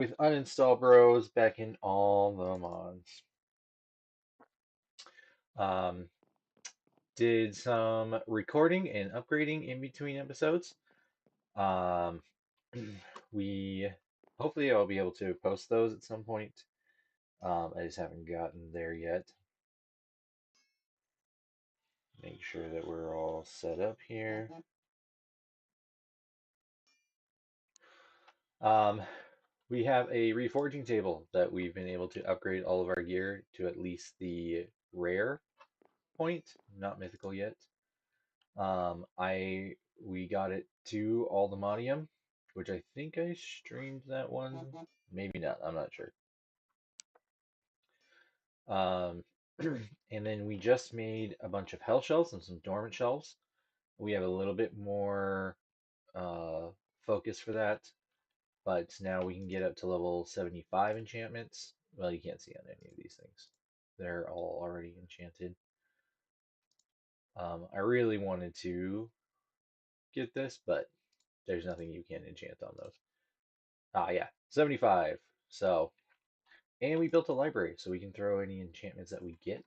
with Uninstall Bros back in all the Mons. Um, did some recording and upgrading in between episodes. Um, we hopefully I'll be able to post those at some point. I just haven't gotten there yet. Make sure that we're all set up here. Um, we have a reforging table that we've been able to upgrade all of our gear to at least the rare point, not mythical yet. I we got it to all the Modium, which I think I streamed that one. Maybe not. I'm not sure. Um, and then we just made a bunch of hell shells and some dormant shells. We have a little bit more uh, focus for that, but now we can get up to level 75 enchantments. Well, you can't see on any of these things. They're all already enchanted. I really wanted to get this, but there's nothing you can enchant on those. Ah, yeah, 75. So, and we built a library, so we can throw any enchantments that we get,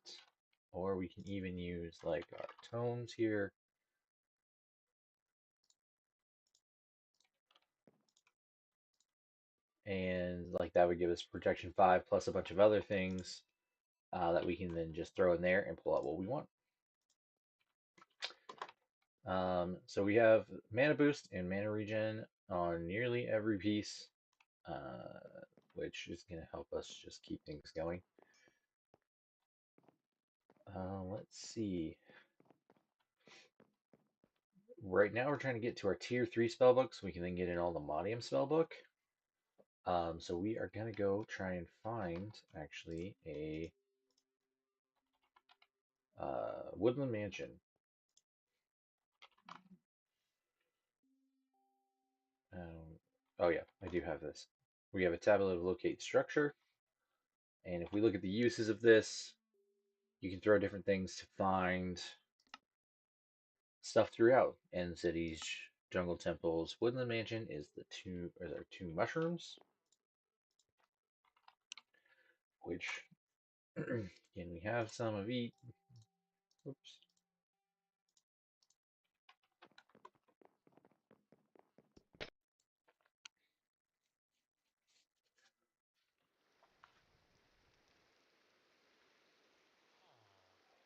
or we can even use like our tomes here. And like that would give us protection 5 plus a bunch of other things that we can then just throw in there and pull out what we want. So we have mana boost and mana regen on nearly every piece, which is going to help us just keep things going. Let's see. Right now we're trying to get to our tier 3 spellbook so we can then get in all the Modium spellbook. So we are going to go try and find actually a woodland mansion. Oh yeah, I do have this. We have a tablet of locate structure, and if we look at the uses of this, you can throw different things to find stuff throughout. End cities, jungle temples. Woodland mansion is the two mushrooms, which can we have some of each? Oops.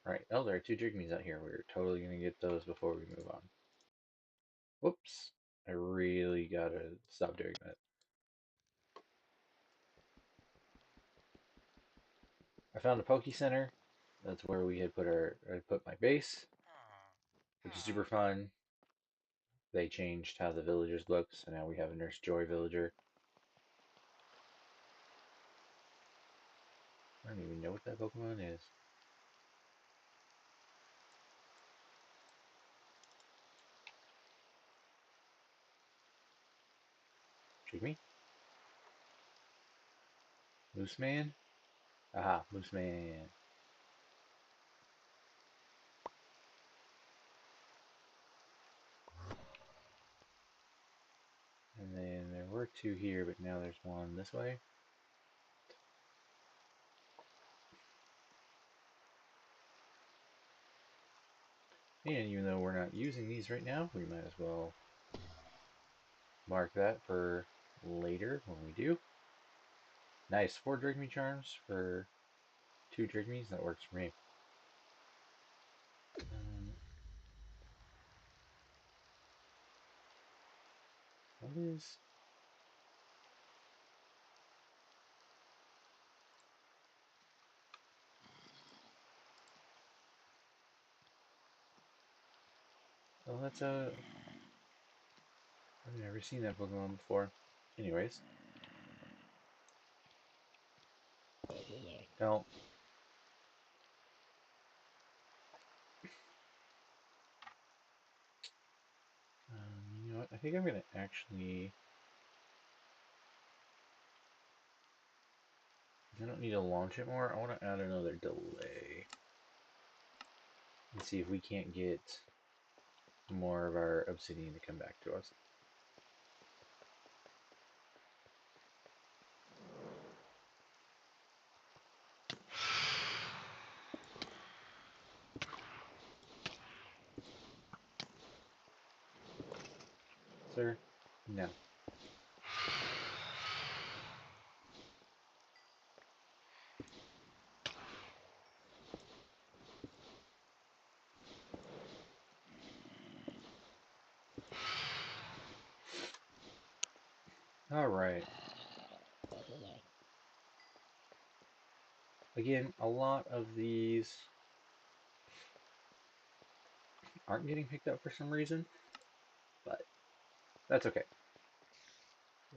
Right. Oh, there are two Jigmees out here. We're totally gonna get those before we move on. Whoops. I really gotta stop doing that. I found a Poke Center. That's where we had I put my base, which is super fun. They changed how the villagers look, so now we have a Nurse Joy villager. I don't even know what that Pokemon is. Jigme? Moose Man? Aha, Moose Man. And then there were two here, but now there's one this way. And even though we're not using these right now, we might as well mark that for later when we do. Nice, 4 Drigme Charms for 2 Drigmes. That works for me. Um, what is... Oh, that's a... I've never seen that Pokemon before. Anyways. Don't. You know what? I think I'm going to actually... I don't need to launch it more. I want to add another delay. And see if we can't get more of our obsidian to come back to us. No. All right. Again, a lot of these aren't getting picked up for some reason, but that's okay.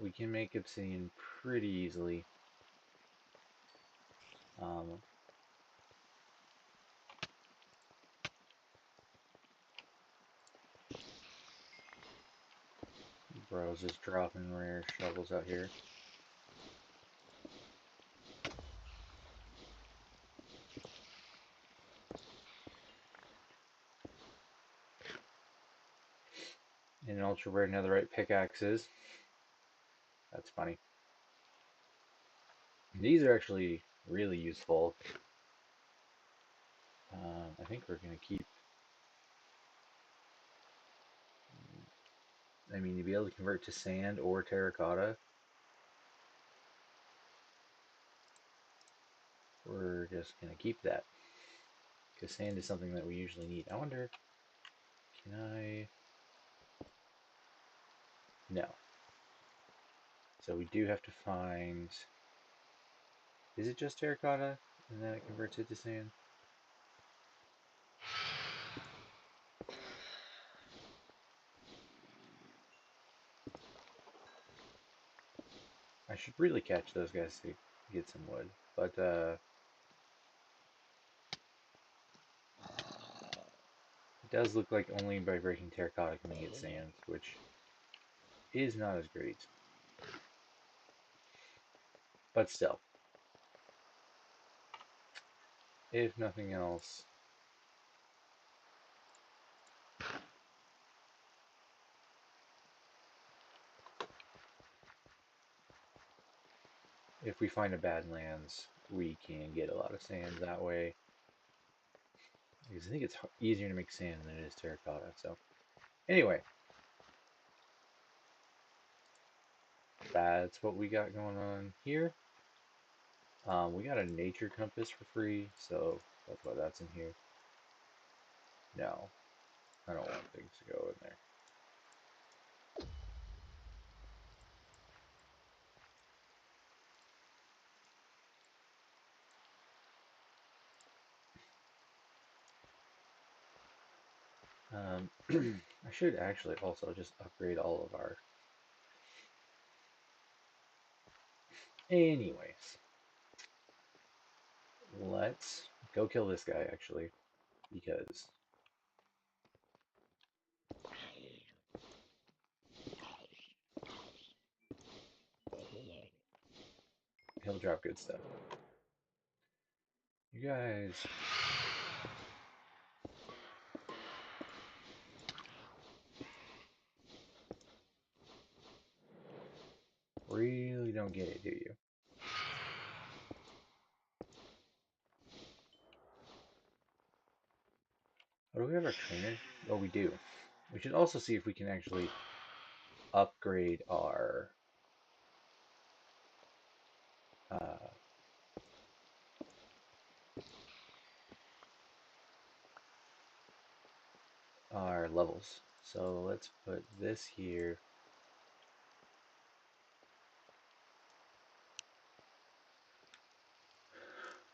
We can make obsidian pretty easily. Um, Bro's just dropping rare shovels out here. And ultra rare netherite pickaxes. That's funny. These are actually really useful. I think we're going to keep. I mean, to be able to convert to sand or terracotta, we're just going to keep that. Because sand is something that we usually need. I wonder, can I? No. So we do have to find. Is it just terracotta and then it converts it to sand? I should really catch those guys to get some wood. But it does look like only by breaking terracotta can we get sand, which is not as great. But still, if nothing else, if we find a Badlands, we can get a lot of sand that way. Because I think it's easier to make sand than it is terracotta. So, anyway, that's what we got going on here. We got a nature compass for free, so that's why that's in here. No, I don't want things to go in there. I should actually also just upgrade all of our. Anyways, let's go kill this guy actually, because he'll drop good stuff. You guys really don't get it, do you? Oh, do we have our trainer? Oh, we do. We should also see if we can actually upgrade uh, our levels. So let's put this here.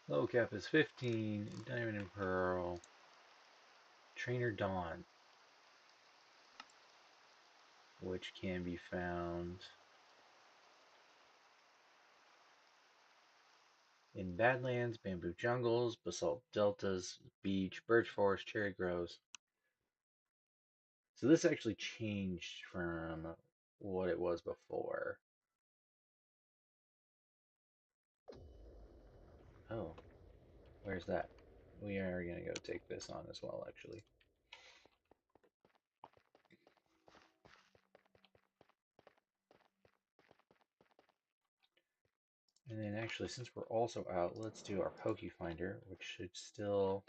Low cap is 15. Diamond and Pearl. Trainer Dawn, which can be found in Badlands, Bamboo Jungles, Basalt Deltas, Beach, Birch Forest, Cherry Groves. So this actually changed from what it was before. Oh, where's that? We are going to go take this on as well, actually. And then actually, since we're also out, let's do our Poke Finder, which should still...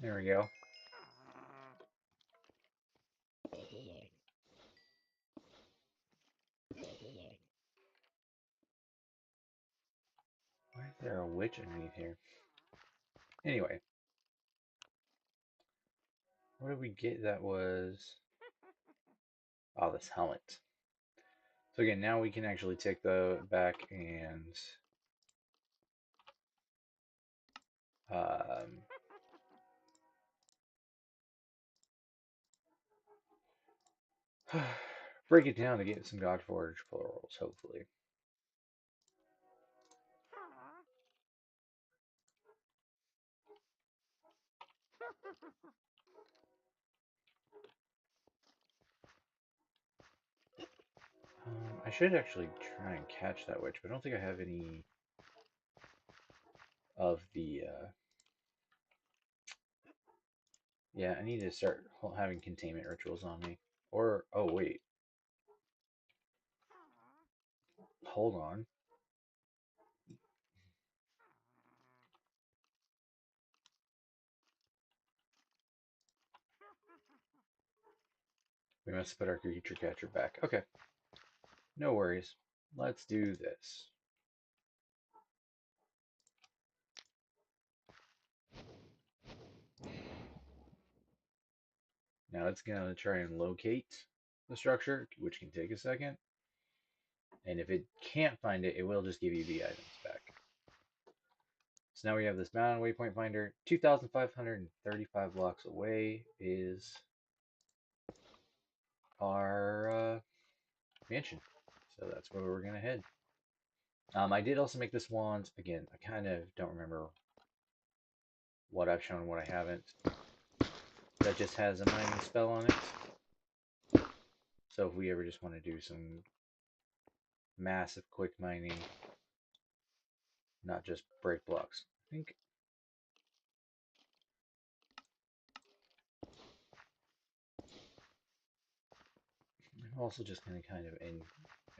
There we go. Why is there a witch underneath here? Anyway, what did we get that was... Oh, this helmet. So again, now we can actually take the back and um, break it down to get some Godforge plurals, hopefully. I should actually try and catch that witch, but I don't think I have any of the... Yeah, I need to start having containment rituals on me. Or, oh wait, hold on. We must put our creature catcher back. Okay, no worries. Let's do this. Now it's going to try and locate the structure, which can take a second. And if it can't find it, it will just give you the items back. So now we have this mountain waypoint finder. 2,535 blocks away is our mansion. So that's where we're going to head. I did also make this wand. Again, I kind of don't remember what I've shown and what I haven't. That just has a mining spell on it. So if we ever just want to do some massive quick mining, not just break blocks. I think I'm also just going to kind of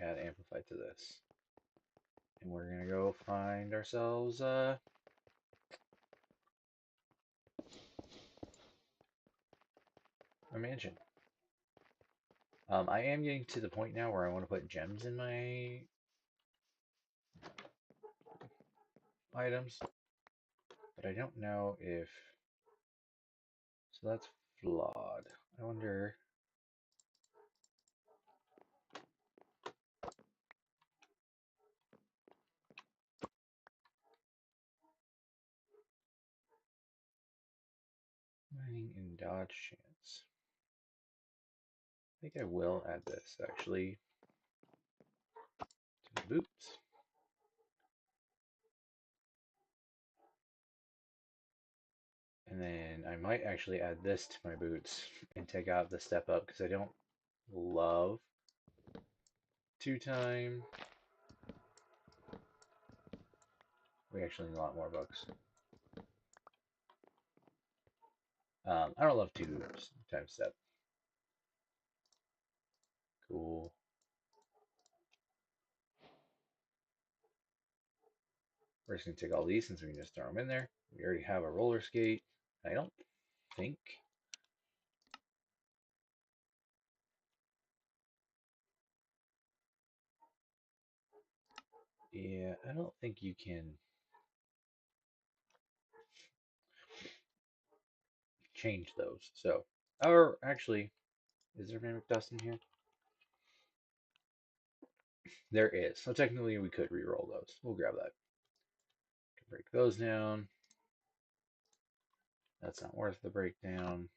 add amplify to this. And we're going to go find ourselves a mansion. I am getting to the point now where I want to put gems in my items, but I don't know if... So that's flawed. I wonder... Mining and dodge chance. I think I will add this, actually, to the boots. And then I might actually add this to my boots and take out the step up, because I don't love 2-time. We actually need a lot more books. I don't love 2-time step. Cool. We're just going to take all these since we can just throw them in there. We already have a roller skate. I don't think... Yeah, I don't think you can change those. So, or actually, is there Mimic Dust in here? There is. So technically we could re-roll those. We'll grab that. Break those down. That's not worth the breakdown.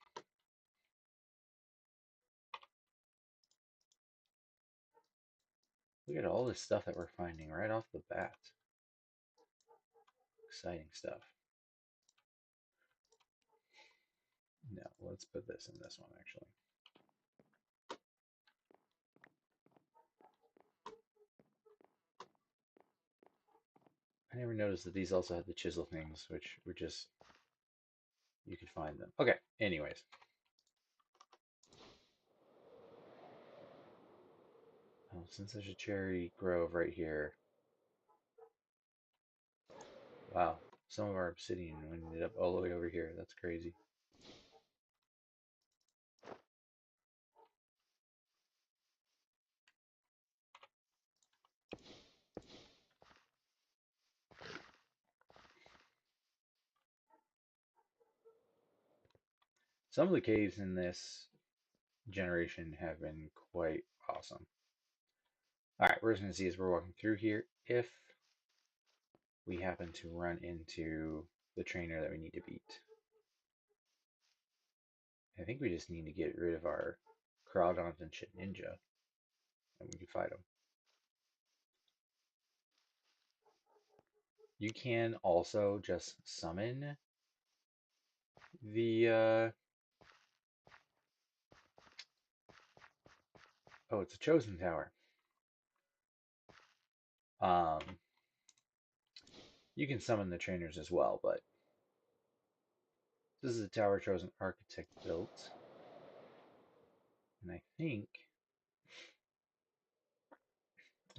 Look at all this stuff that we're finding right off the bat. Exciting stuff. No, let's put this in this one actually. I never noticed that these also had the chisel things, which were just... You could find them. Okay, anyways. Oh, since there's a cherry grove right here. Wow, some of our obsidian ended up all the way over here. That's crazy. Some of the caves in this generation have been quite awesome. All right, we're just going to see as we're walking through here if we happen to run into the trainer that we need to beat. I think we just need to get rid of our Crawdons and shit ninja, and we can fight them. You can also just summon the oh, it's a chosen tower. Um, you can summon the trainers as well, but this is a tower chosen architect built, and I think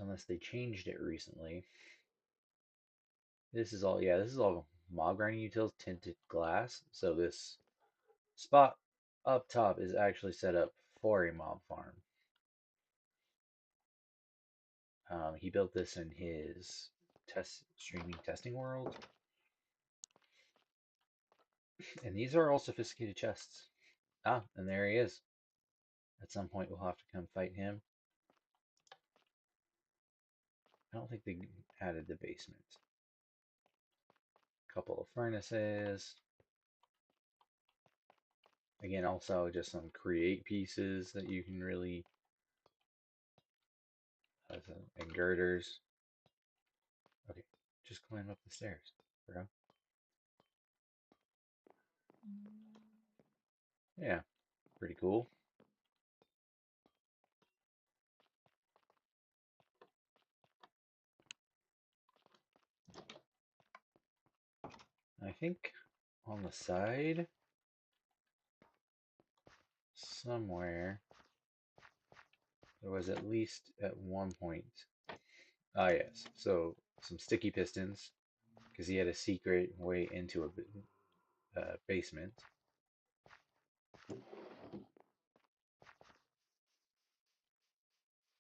unless they changed it recently, this is all mob grinding utils tinted glass. So this spot up top is actually set up for a mob farm. He built this in his streaming testing world. And these are all sophisticated chests. Ah, and there he is. At some point we'll have to come fight him. I don't think they added the basement. Couple of furnaces. Again, also just some create pieces that you can really and girders. Okay, just climb up the stairs, bro. Yeah, pretty cool. I think on the side somewhere there was at least at one point. Ah, yes. So some sticky pistons because he had a secret way into a basement.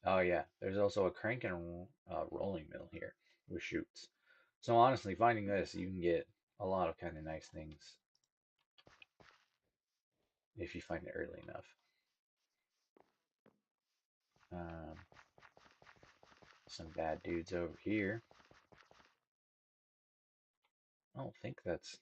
Oh yeah, there's also a crank and rolling mill here with chutes. So honestly, finding this, you can get a lot of kind of nice things if you find it early enough. Um, some bad dudes over here. I don't think that's.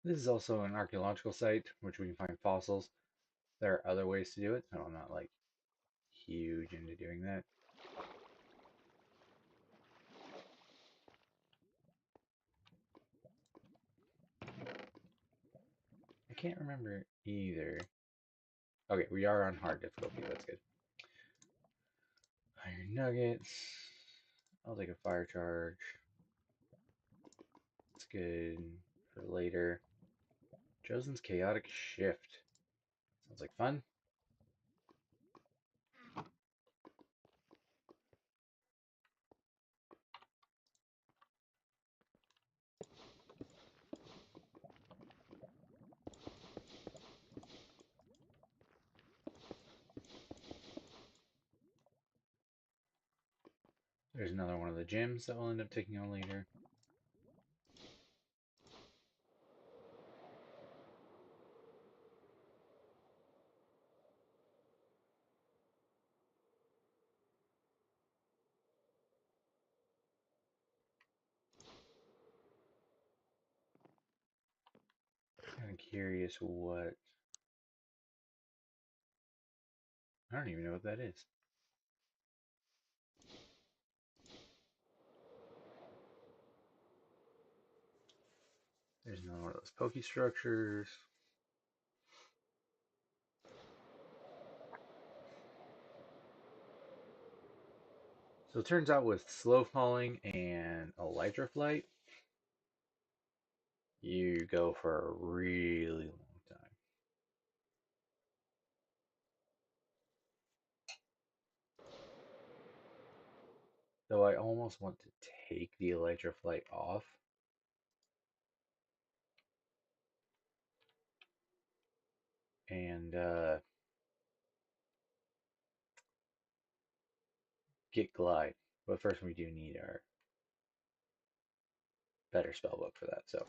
This is also an archaeological site, which we can find fossils. There are other ways to do it, so I'm not like huge into doing that. I can't remember either. Okay, we are on hard difficulty. That's good. Iron nuggets. I'll take a fire charge. It's good for later. Chosen's chaotic shift. Sounds like fun. There's another one of the gyms that we'll end up taking on later. Kind of curious what. I don't even know what that is. There's another one of those pokey structures. So it turns out with slow falling and elytra flight, you go for a really long time. Though I almost want to take the elytra flight off and get glide. But first we do need our better spell book for that. So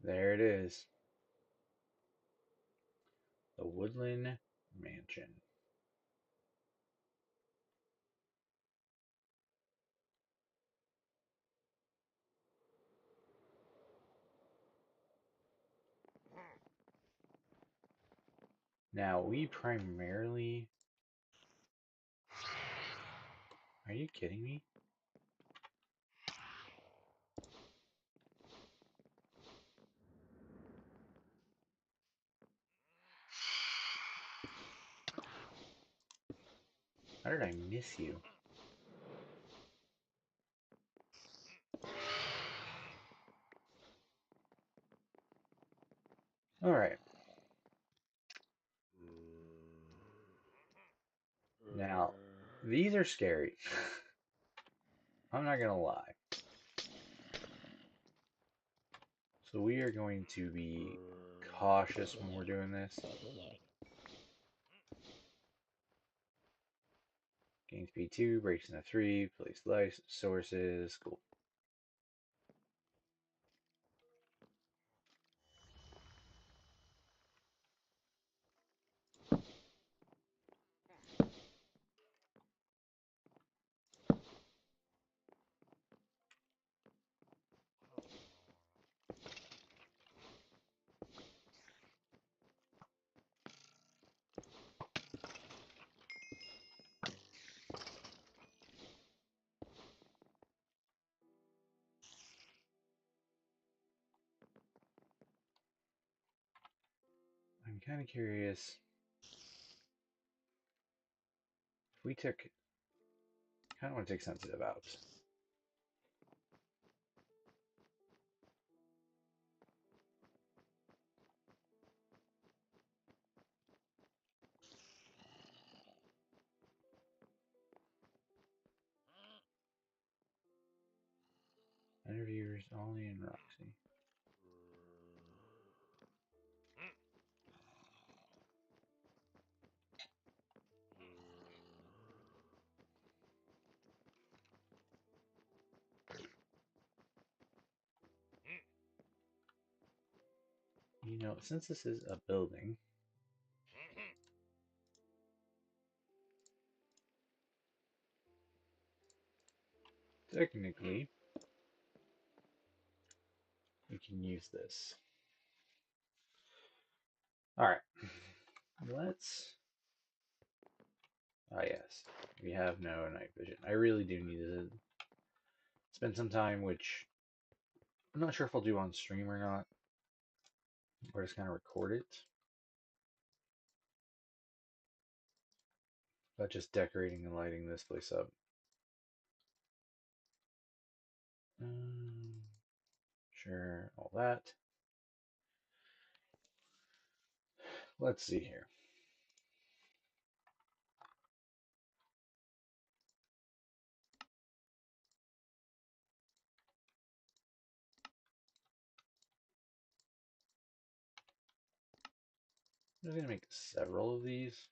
there it is. The Woodland Mansion. Now we primarily... Are you kidding me? How did I miss you? Alright. Now, these are scary. I'm not gonna lie. So we are going to be cautious when we're doing this. Gain speed 2, breaks into 3, place life sources. Cool. I'm kind of curious if we took... kind of want to take sensitive out. Interviewers, Ollie and Roxy. You know, since this is a building, technically, we can use this. Alright, let's... Ah, yes, we have no night vision. I really do need to spend some time, which I'm not sure if I'll do on stream or not, or just kind of record it. But just decorating and lighting this place up. Sure, all that. Let's see here. I'm going to make several of these.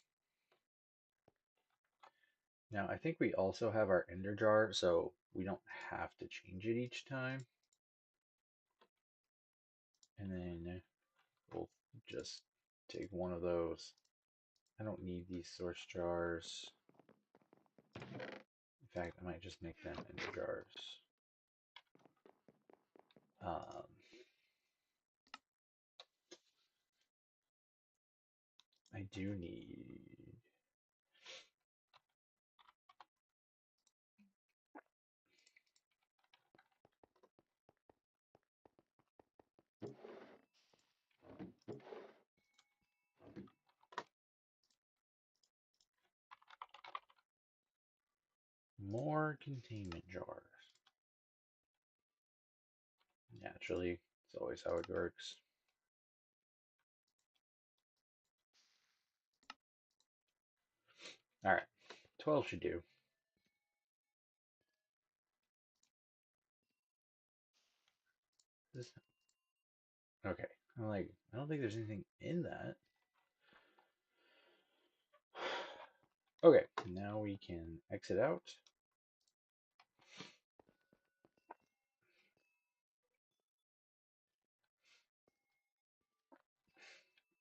Now, I think we also have our ender jar, so we don't have to change it each time. And then we'll just take one of those. I don't need these source jars. In fact, I might just make them ender jars. I do need more containment jars. Naturally, it's always how it works. All right, 12 should do. This, okay, I'm like, I don't think there's anything in that. Okay, now we can exit out.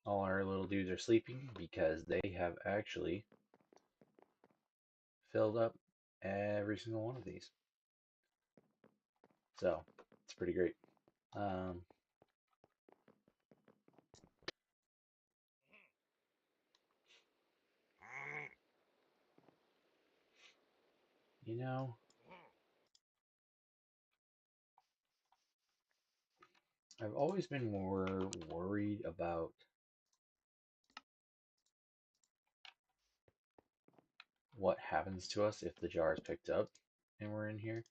All our little dudes are sleeping because they have actually filled up every single one of these. So it's pretty great. Um, you know, I've always been more worried about what happens to us if the jar is picked up and we're in here.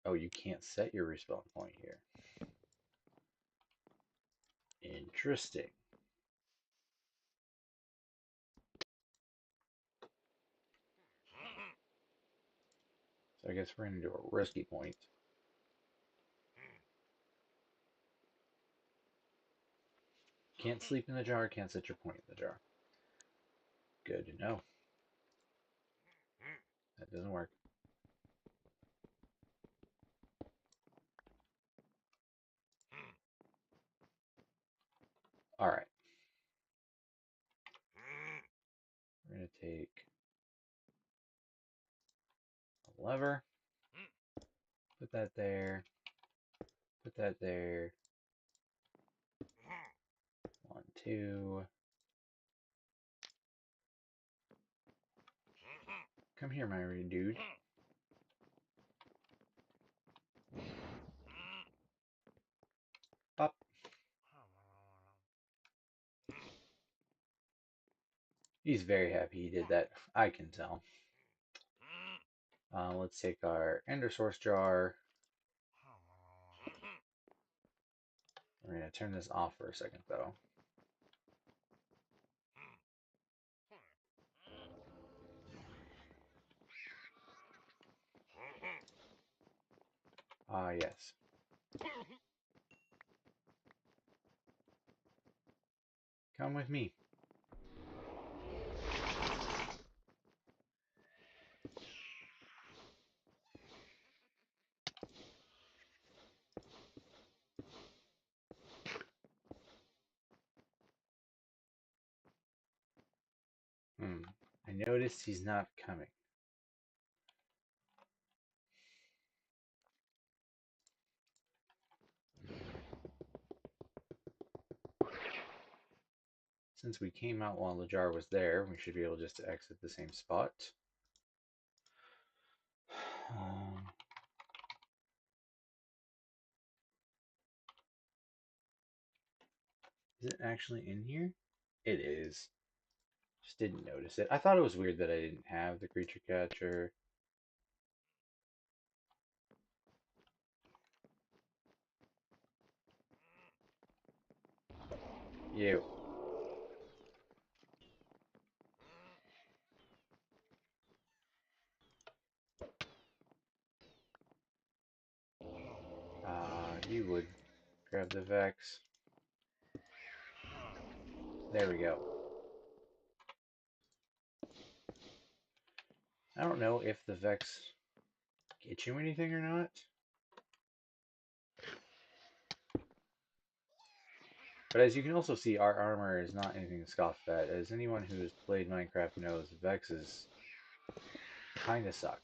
Oh, you can't set your respawn point here. Interesting. So I guess we're going to do a risky point. Can't sleep in the jar, can't set your point in the jar. Good to know. That doesn't work. All right. We're going to take a lever, put that there, put that there. 1, 2. Come here, my dude. Up. He's very happy he did that. I can tell. Let's take our ender source jar. We're going to turn this off for a second, though. Ah, yes. Come with me. I noticed he's not coming. Since we came out while the jar was there, we should be able just to exit the same spot. Is it actually in here? It is. Just didn't notice it. I thought it was weird that I didn't have the creature catcher. You. You would grab the Vex. There we go. I don't know if the Vex get you anything or not. But as you can also see, our armor is not anything to scoff at. As anyone who has played Minecraft knows, Vexes kind of suck.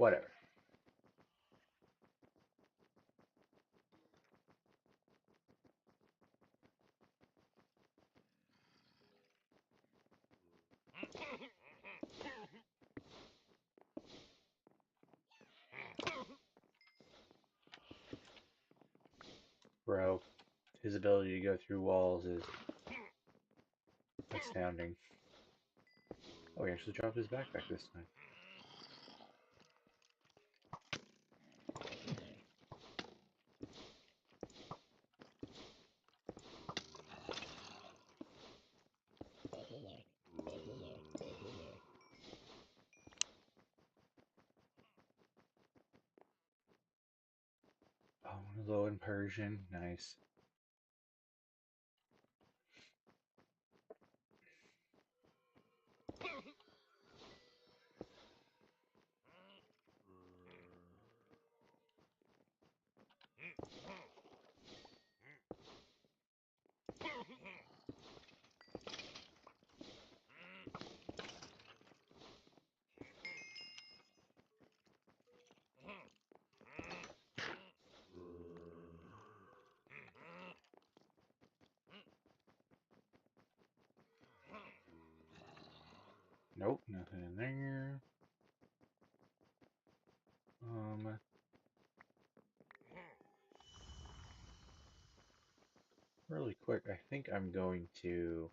Whatever. Bro, his ability to go through walls is astounding. Oh, he actually dropped his backpack this time. Oh, low in Persian. Nice. Nope, nothing in there. Really quick, I think I'm going to.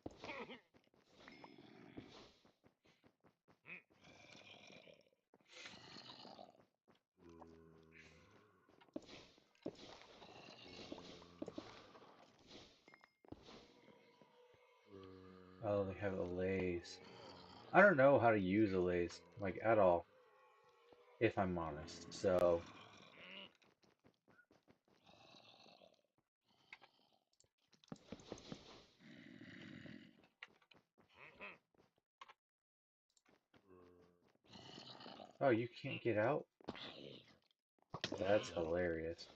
Oh, they have allays. I don't know how to use allays, like at all, if I'm honest. So, oh, you can't get out? That's hilarious.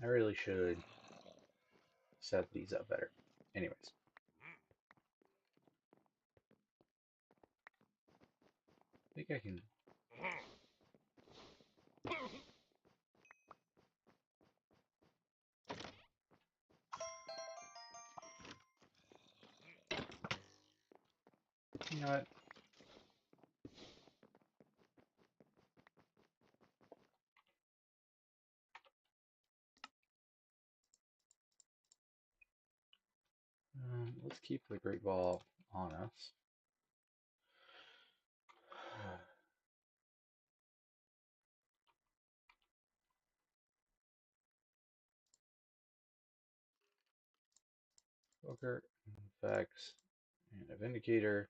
I really should set these up better. Anyways, I think I can. You know what? Let's keep the Great Ball on us. Poker, effects, and a Vindicator.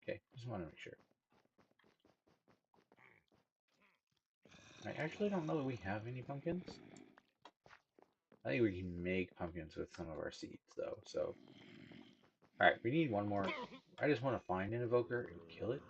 Okay, just want to make sure. I actually don't know that we have any pumpkins. I think we can make pumpkins with some of our seeds, though. So, all right, we need one more. I just want to find an evoker and kill it.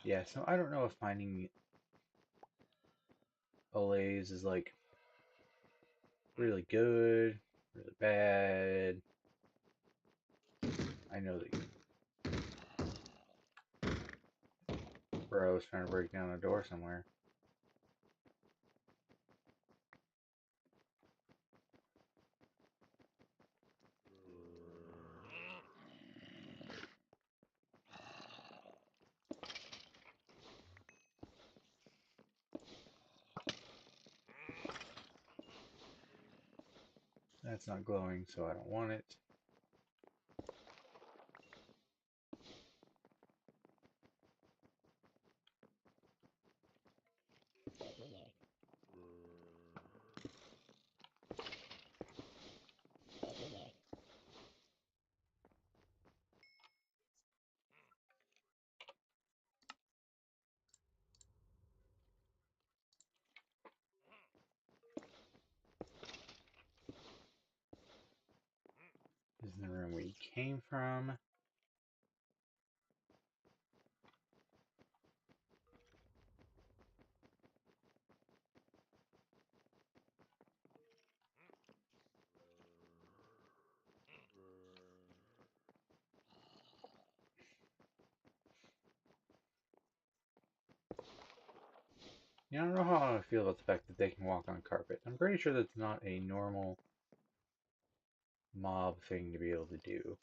Yeah, so I don't know if finding allays is like really good, really bad. I know that bro's trying to break down a door somewhere. That's not glowing, so I don't want it. This is the room we came from. Yeah, I don't know how I feel about the fact that they can walk on carpet. I'm pretty sure that's not a normal mob thing to be able to do.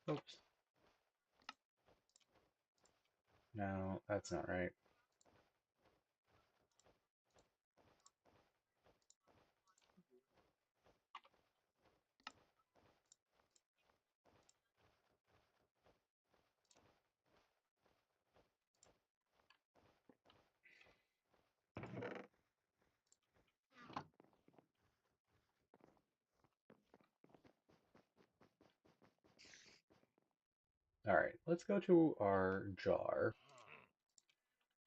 Oops. No, that's not right. Alright, let's go to our jar.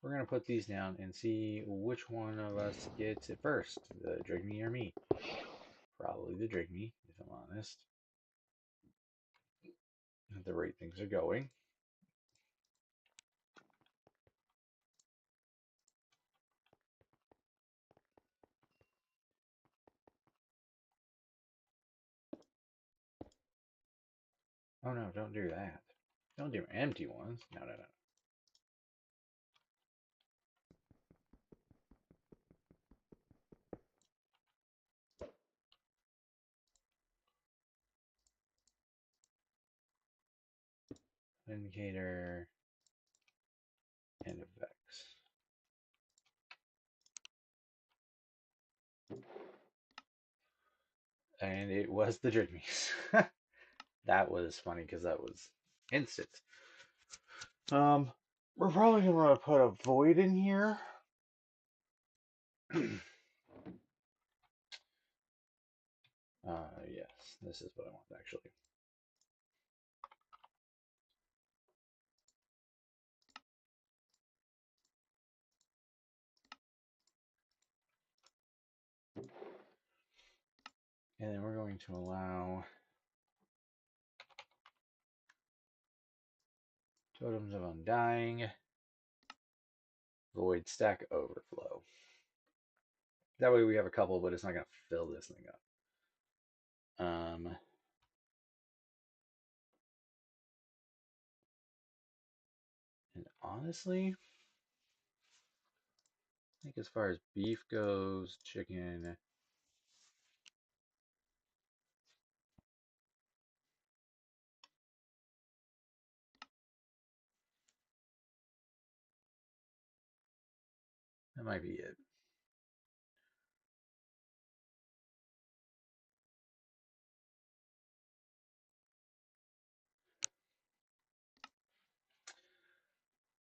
We're going to put these down and see which one of us gets it first, the Drigme or me. Probably the Drigme, if I'm honest. At the rate things are going. Oh no, don't do that. Don't do empty ones. No, no, no. Indicator and effects. And it was the Drigmes. That was funny because that was instant. We're probably gonna want to put a void in here. Yes, this is what I want actually. And then we're going to allow totems of undying, void stack overflow. That way we have a couple, but it's not gonna fill this thing up. And honestly, I think as far as beef goes, chicken, that might be it.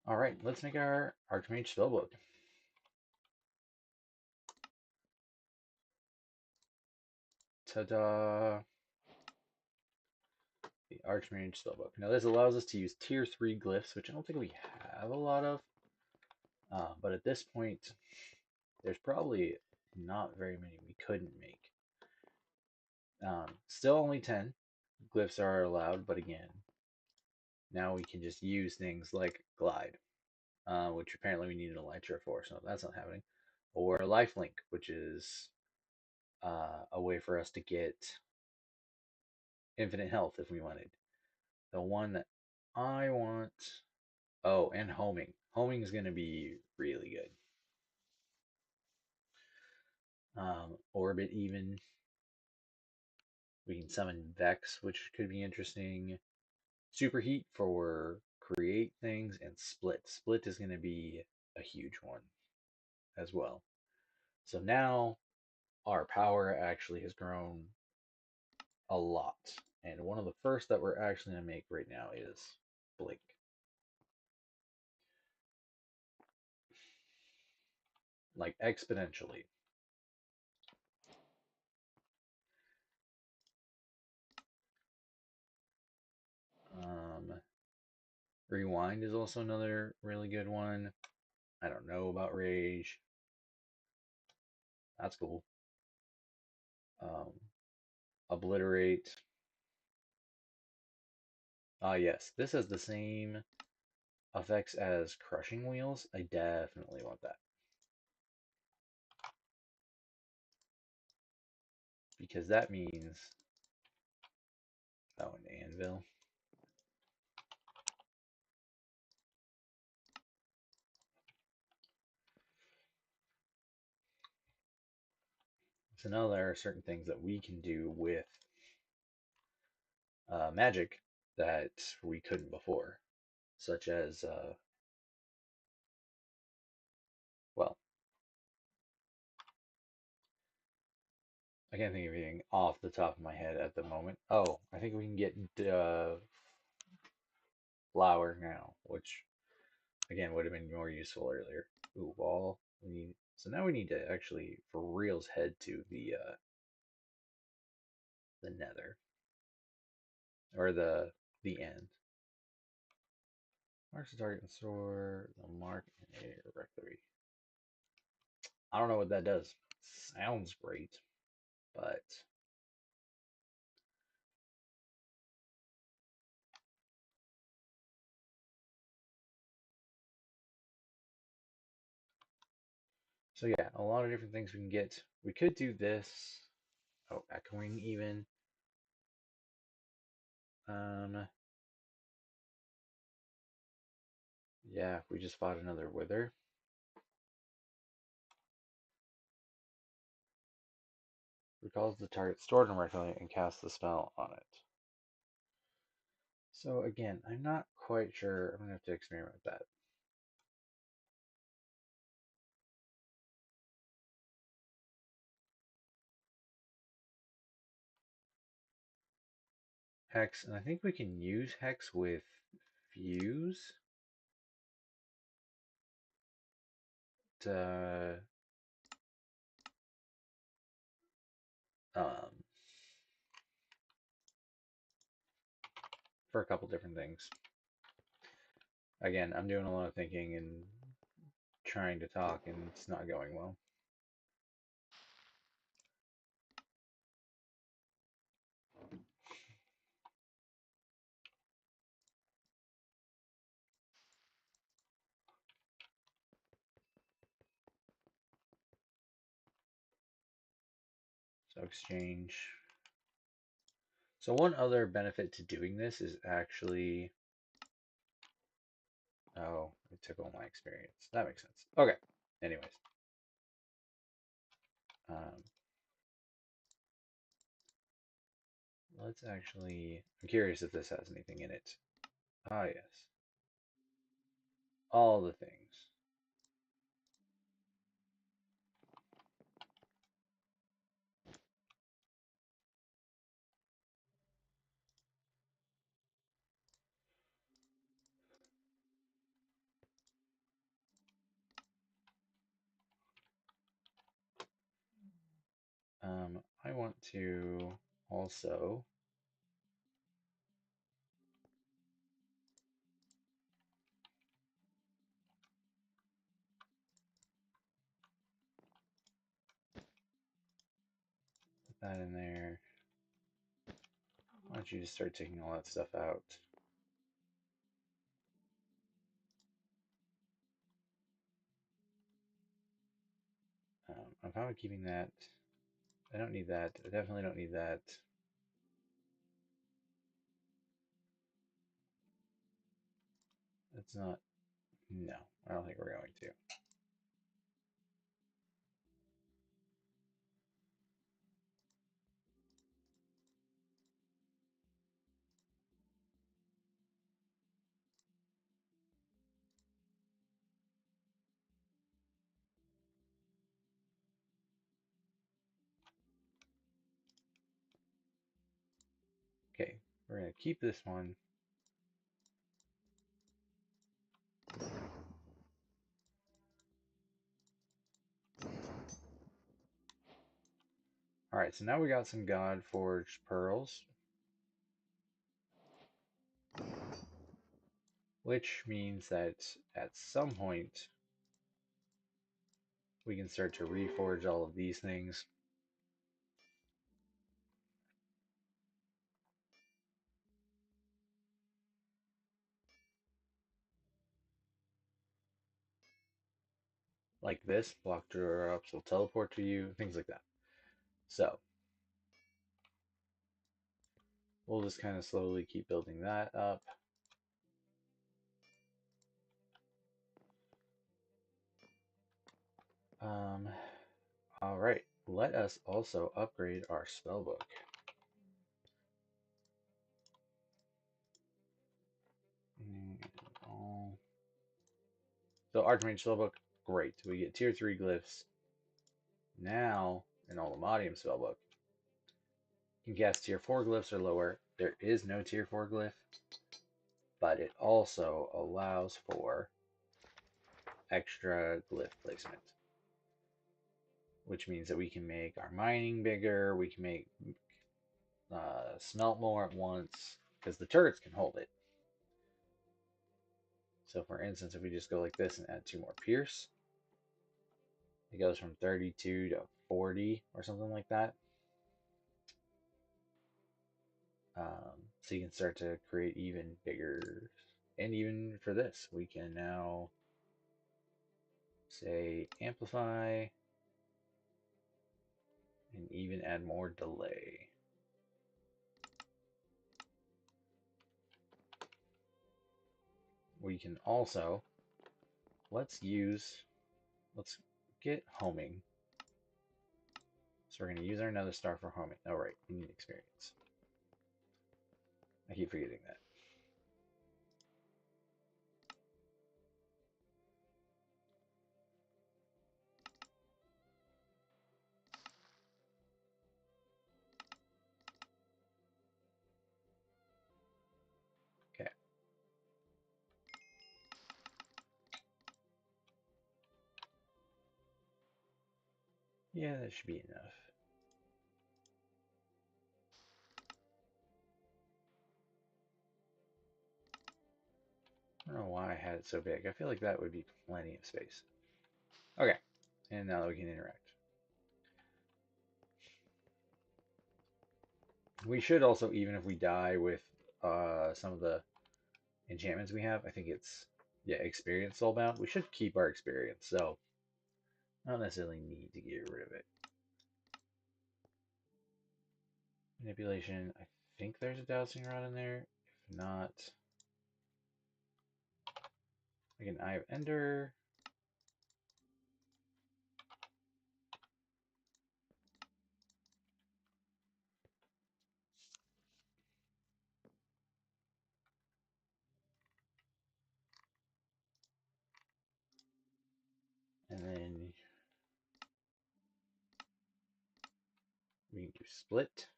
All right, let's make our Archmage spellbook. Ta-da! The Archmage spellbook. Now this allows us to use tier 3 glyphs, which I don't think we have a lot of. But at this point, there's probably not very many we couldn't make. Still only 10 glyphs are allowed, but again, now we can just use things like glide, which apparently we needed elytra for, so that's not happening. Or lifelink, which is a way for us to get infinite health if we wanted. The one that I want Oh, and homing. Homing is going to be really good. Orbit even. We can summon Vex, which could be interesting. Superheat for create things, and Split. Split is going to be a huge one as well. So now our power actually has grown a lot. And one of the first that we're actually going to make right now is Blink. Like exponentially. Um, Rewind is also another really good one. I don't know about Rage. That's cool. Um, Obliterate. Ah, yes. This has the same effects as Crushing Wheels. I definitely want that. Because that means... Oh, an Anvil. So now there are certain things that we can do with magic that we couldn't before. Such as, well, I can't think of anything off the top of my head at the moment. Oh, I think we can get flour now, which again would have been more useful earlier. Ooh, wall. We need so now we need to actually for reals head to the nether or the end. Marks the target and store the mark in a directory. I don't know what that does. Sounds great, but so yeah, a lot of different things we can get. We could do this. Oh, echoing even. Um, yeah, we just fought another wither. Recalls the target stored in directly and casts the spell on it. So again, I'm not quite sure. I'm gonna have to experiment with that. Hex, and I think we can use Hex with Fuse to um, for a couple different things. Again, I'm doing a lot of thinking and trying to talk, and it's not going well. So exchange. So one other benefit to doing this is actually, oh, it took all my experience. That makes sense. Okay. Anyways, um, let's actually. I'm curious if this has anything in it. Ah, yes. All the things. I want to also put that in there. Why don't you just start taking all that stuff out? I'm fine with keeping that. I don't need that. I definitely don't need that. That's not. No, I don't think we're going to. Okay, we're going to keep this one. All right, so now we got some God Forged pearls, which means that at some point we can start to reforge all of these things. Like this, block drawer ups will teleport to you, things like that. So we'll just kind of slowly keep building that up. Um, all right, let us also upgrade our spellbook. So Archmage spellbook, great. We get tier 3 glyphs. Now, in Olamadium spellbook, you can cast tier 4 glyphs or lower. There is no tier 4 glyph, but it also allows for extra glyph placement, which means that we can make our mining bigger, we can make smelt more at once, because the turrets can hold it. So for instance, if we just go like this and add 2 more pierce, it goes from 32 to 40 or something like that. So you can start to create even bigger, and even for this, we can now say amplify and even add more delay. We can also, let's get homing. So we're going to use our Nether Star for homing. Oh, right, we need experience. I keep forgetting that. Okay. Yeah, that should be enough. I don't know why I had it so big. I feel like that would be plenty of space. Okay, and now that we can interact. We should also, even if we die with some of the enchantments we have, I think it's, yeah, experience soulbound. We should keep our experience, so I don't necessarily need to get rid of it. Manipulation, I think there's a dowsing rod in there. If not, like an Eye of Ender. And then we can do split.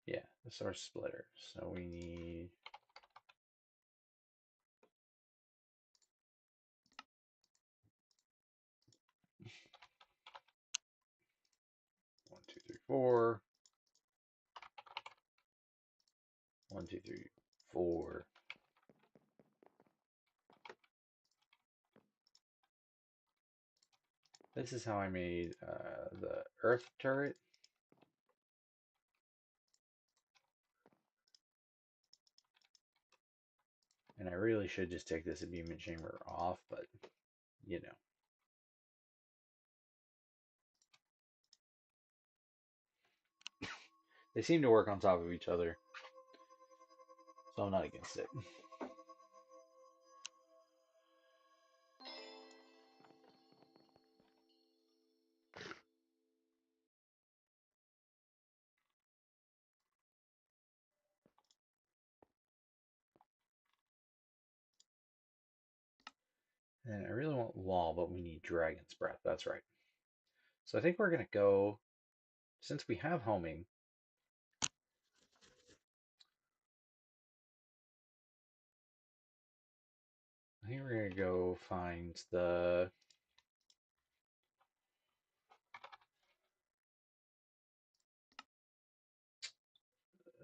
Yeah, this is our splitter. So we need 1, 2, 3, 4. 1, 2, 3, 4. This is how I made the earth turret. And I really should just take this imbuement chamber off, but you know. They seem to work on top of each other, so I'm not against it. And I really want wall, but we need dragon's breath. That's right. So I think we're going to go, since we have homing, I think we're going to go find the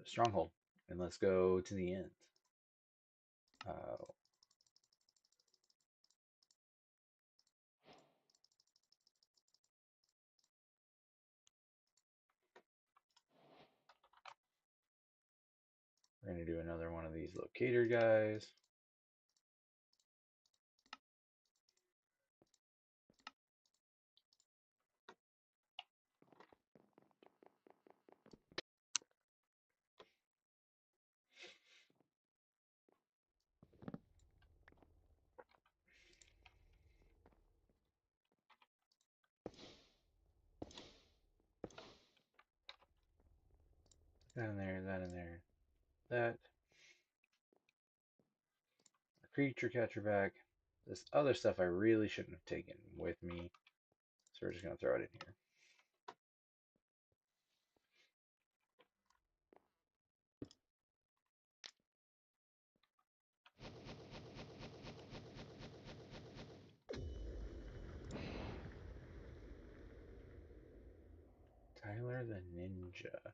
stronghold. And let's go to the end. Uh, we're going to do another one of these locator guys. That in there, that in there, that. Creature catcher back. This other stuff I really shouldn't have taken with me, so we're just going to throw it in here. Tyler the Ninja.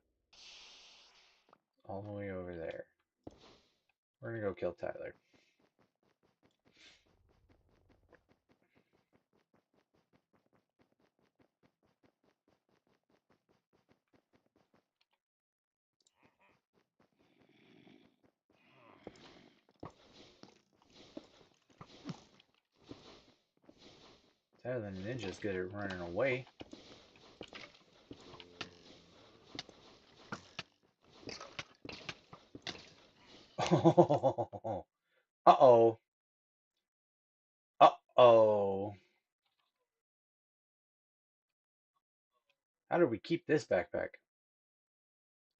All the way over there. We're going to go kill Tyler. Tyler the Ninja's good at running away. Oh, uh-oh. Uh-oh. How did we keep this backpack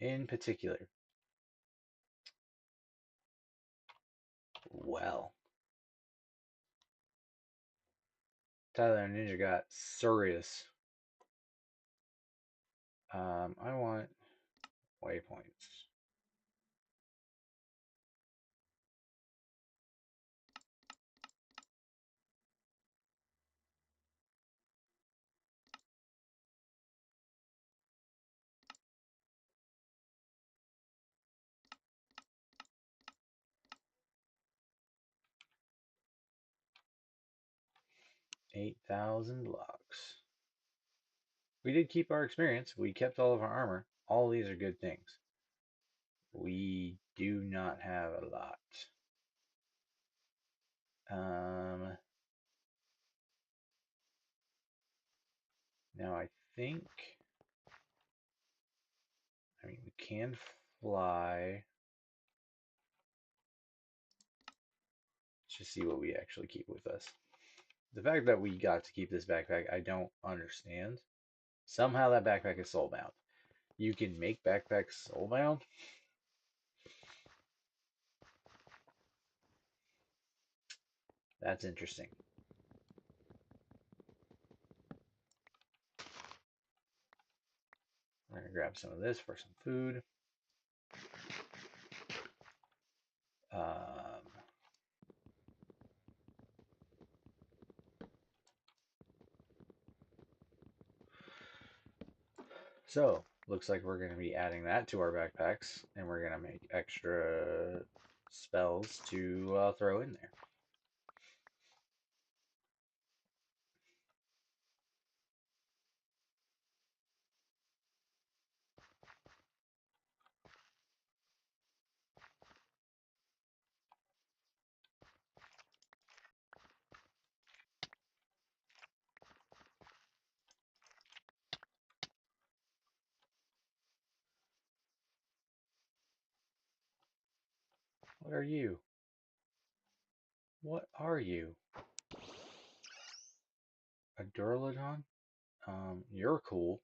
in particular? Well, Tyler the Ninja got serious. I want waypoints. 8,000 blocks. We did keep our experience. We kept all of our armor. All these are good things. We do not have a lot. Now I think, I mean, we can fly. Let's just see what we actually keep with us. The fact that we got to keep this backpack, I don't understand. Somehow that backpack is soulbound. You can make backpacks soulbound? That's interesting. We're going to grab some of this for some food. Um, so, looks like we're going to be adding that to our backpacks, and we're going to make extra spells to throw in there. What are you? What are you? A Duraludon? You're cool.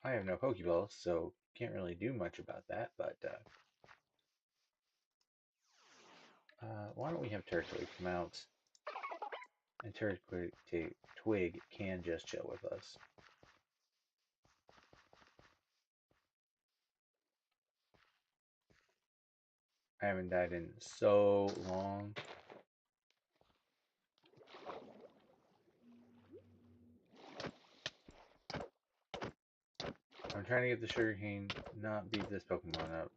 I have no Pokeballs, so can't really do much about that, but why don't we have Turtwig come out? And Twig can just chill with us. I haven't died in so long. I'm trying to get the sugarcane, not beat this Pokemon up.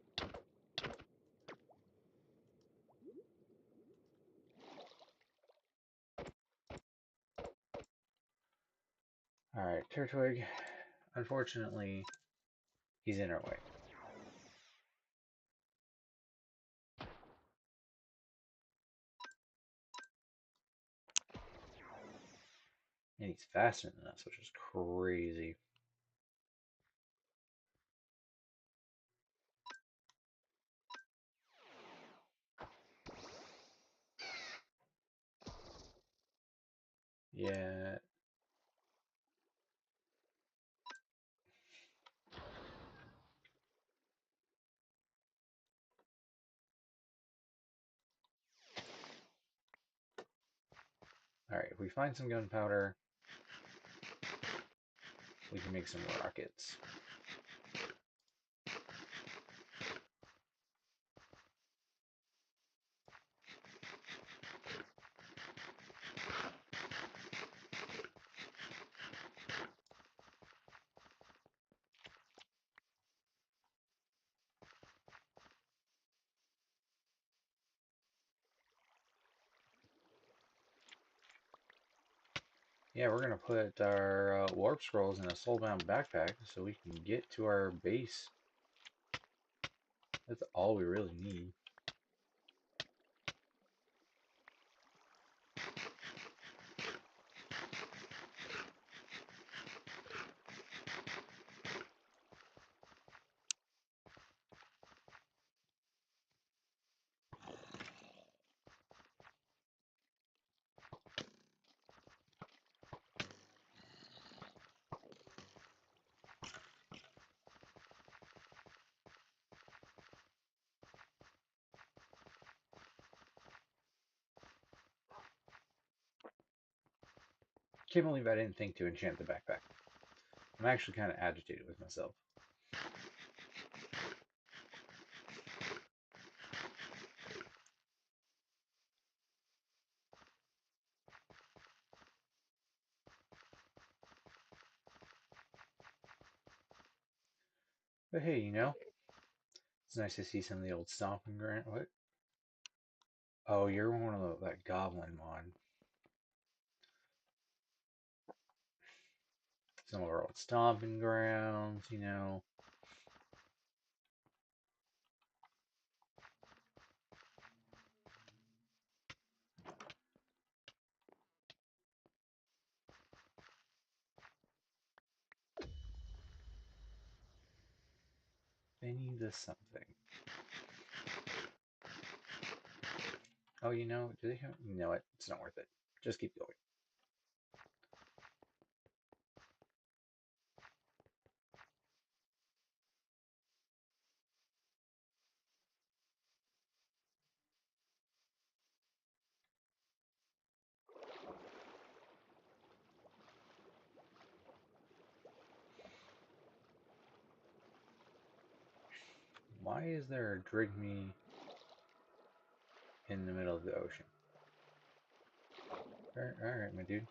Alright, Turtwig. Unfortunately, he's in our way. And he's faster than us, which is crazy. Yeah. Alright, if we find some gunpowder, we can make some rockets. Yeah, we're gonna put our warp scrolls in a soulbound backpack so we can get to our base. That's all we really need. Can't believe I didn't think to enchant the backpack. I'm actually kind of agitated with myself. But hey, it's nice to see some of the old stomping ground. What? Oh, you're one of that goblin mon. Some of our old stomping grounds. They need this something. Oh, do they have? You know what? It's not worth it. Just keep going. Why is there a Drigme in the middle of the ocean? Alright, my dude.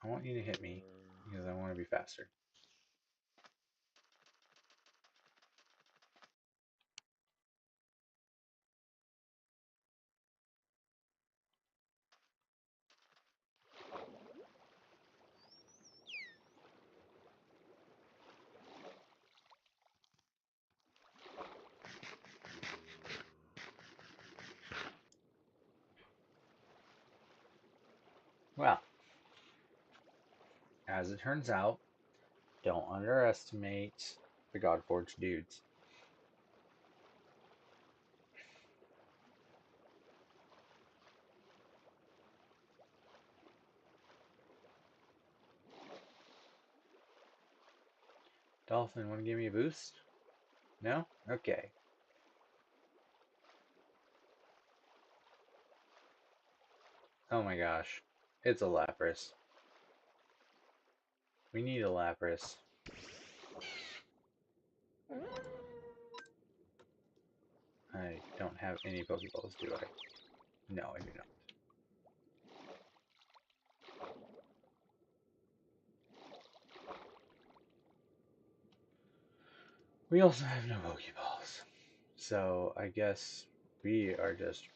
I want you to hit me because I want to be faster. Well, as it turns out, don't underestimate the Godforged dudes. Dolphin, want to give me a boost? No? Okay. Oh my gosh. It's a Lapras. We need a Lapras. I don't have any Pokeballs, do I? No, I do not. We also have no Pokeballs. So I guess we are just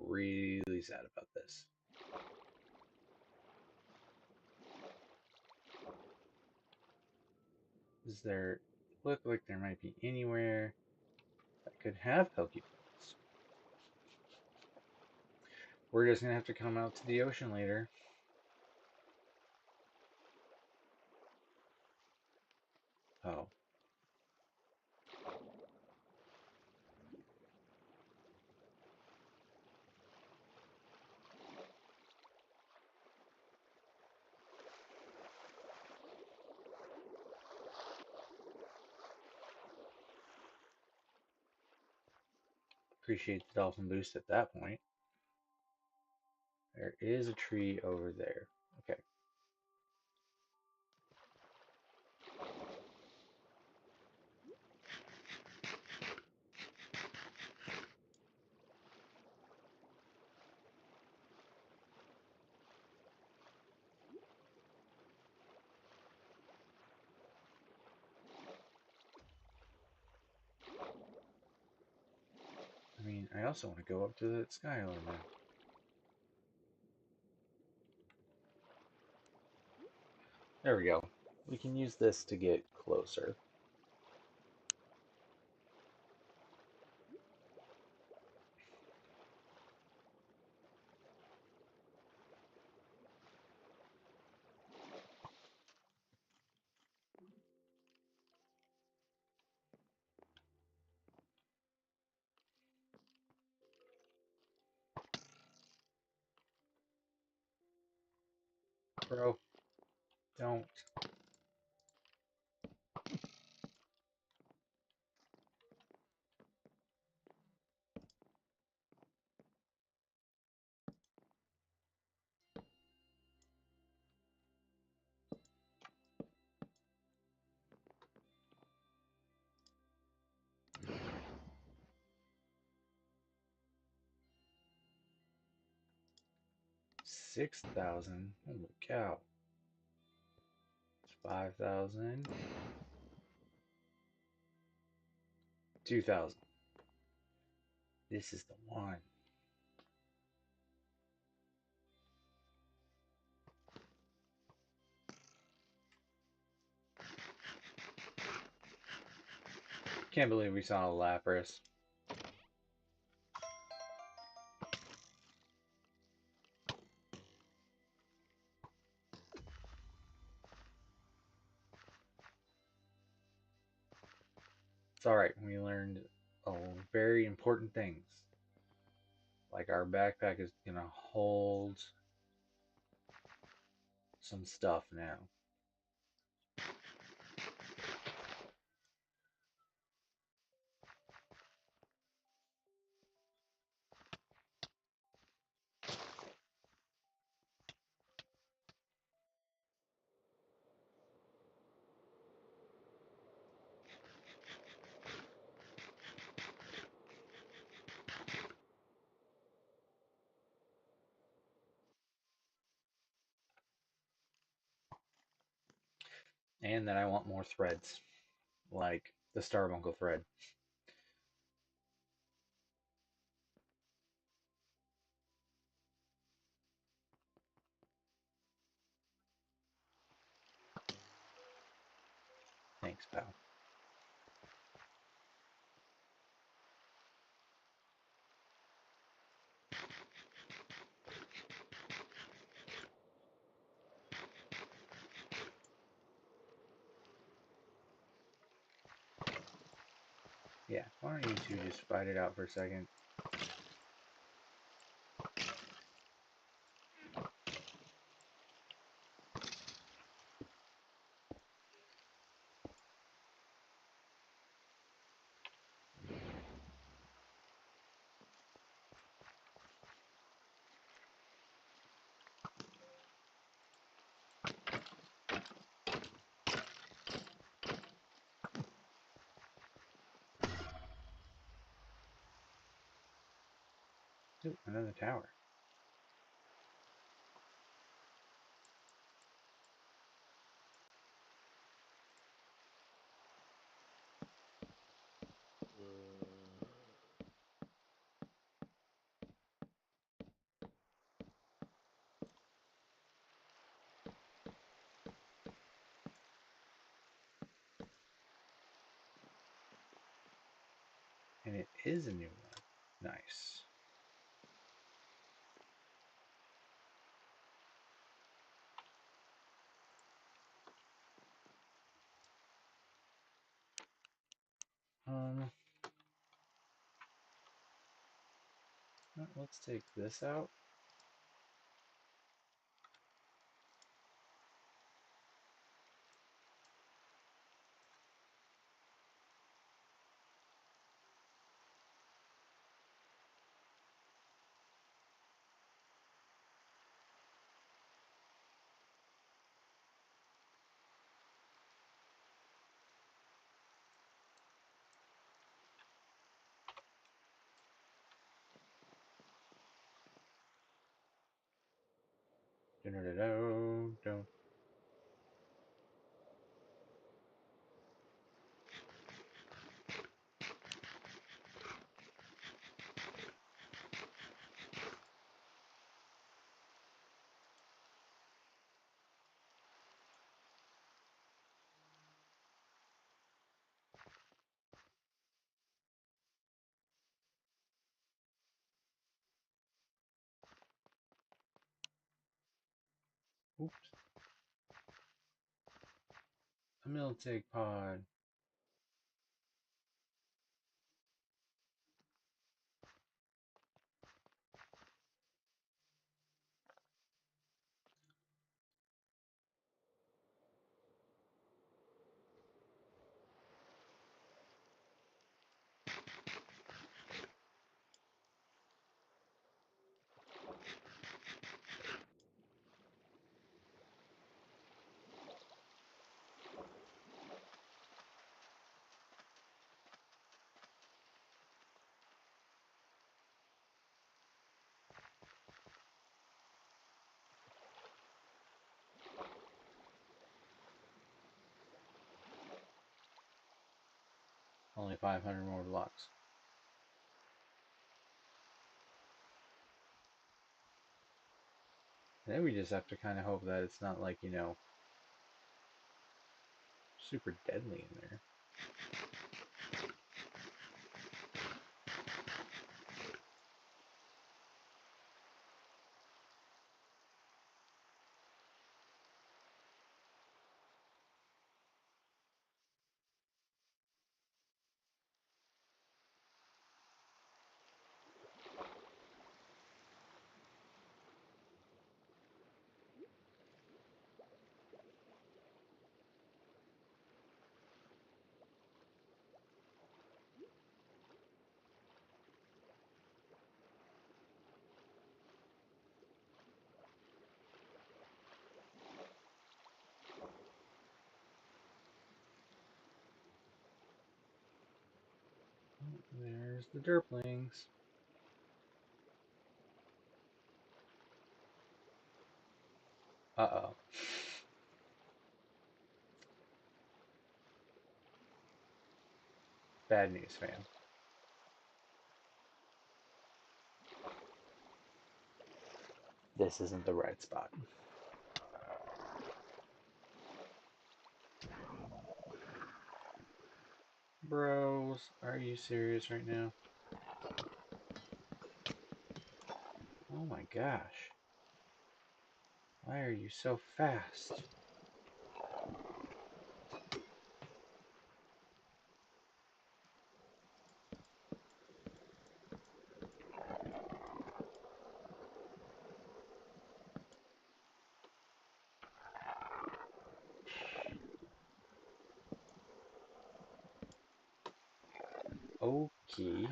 really sad about this. Does there look like there might be anywhere that could have Pokeballs? We're just gonna have to come out to the ocean later. Oh. Appreciate the dolphin boost at that point. There is a tree over there. Okay. I mean, I also want to go up to the Sky Island now. There we go. We can use this to get closer. Bro, don't. $6,000. Holy cow. 5,000. 2,000. This is the one. Can't believe we saw a Lapras. It's alright. We learned very important things. Like our backpack is going to hold some stuff now. And then I want more threads. Like the Starbuncle thread. Thanks, pal. Yeah, why don't you two just fight it out for a second? Ooh, another tower. And it is a new one. Nice. Um, let's take this out. Dun-dun-dun-dun. Oops. A Miltech pod. Only 500 more blocks. And then we just have to kind of hope that it's not like, super deadly in there. Oh, there's the derplings. Uh-oh. Bad news, fam. This isn't the right spot. Bros, are you serious right now? Oh my gosh. Why are you so fast? key.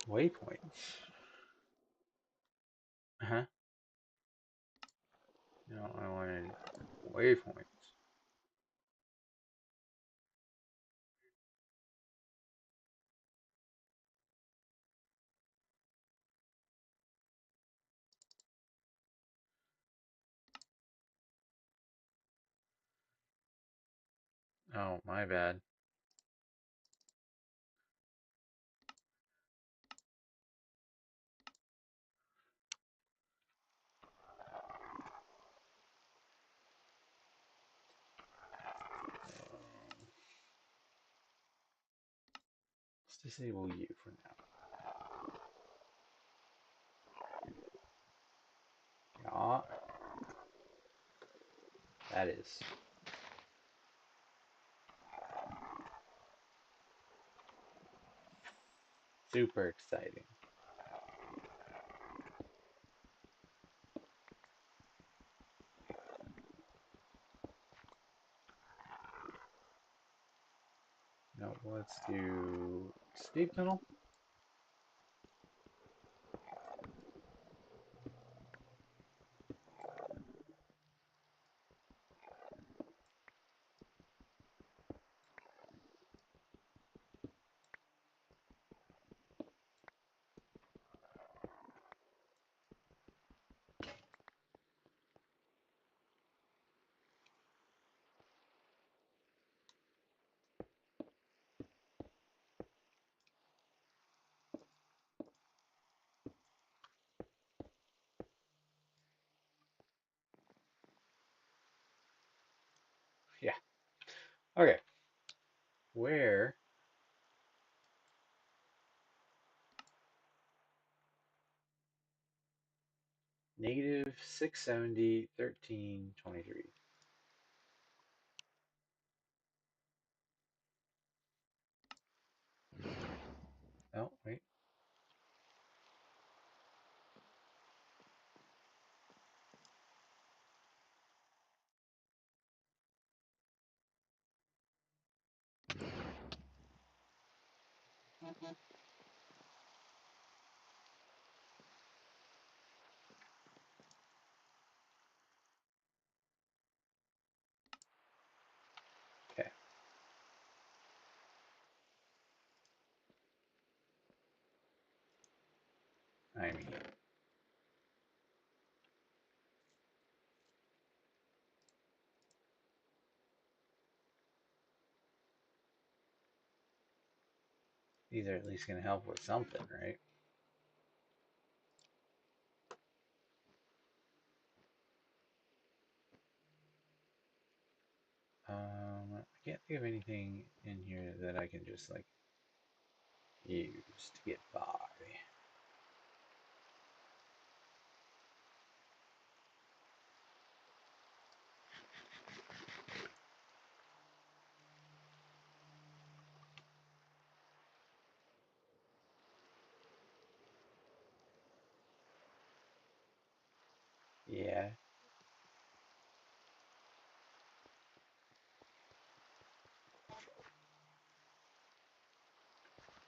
Waypoints. Uh-huh. No, I wanted waypoints. Oh, my bad. Let's disable you for now. Yeah, that is super exciting. Now let's do escape tunnel. Yeah. Okay. Where negative 670, 13, 23. Oh, wait. Okay. I mean, these are at least going to help with something, right? I can't think of anything in here that I can just like use to get by. Yeah,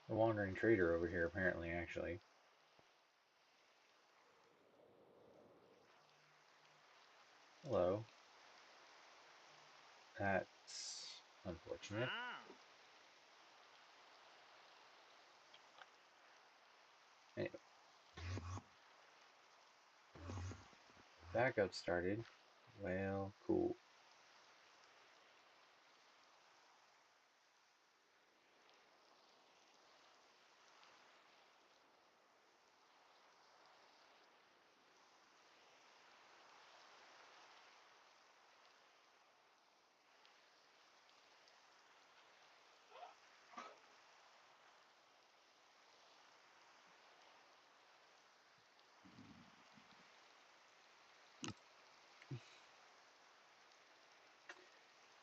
the wandering trader over here apparently actually. Hello. That's unfortunate. Anyway, backup started. Well, cool.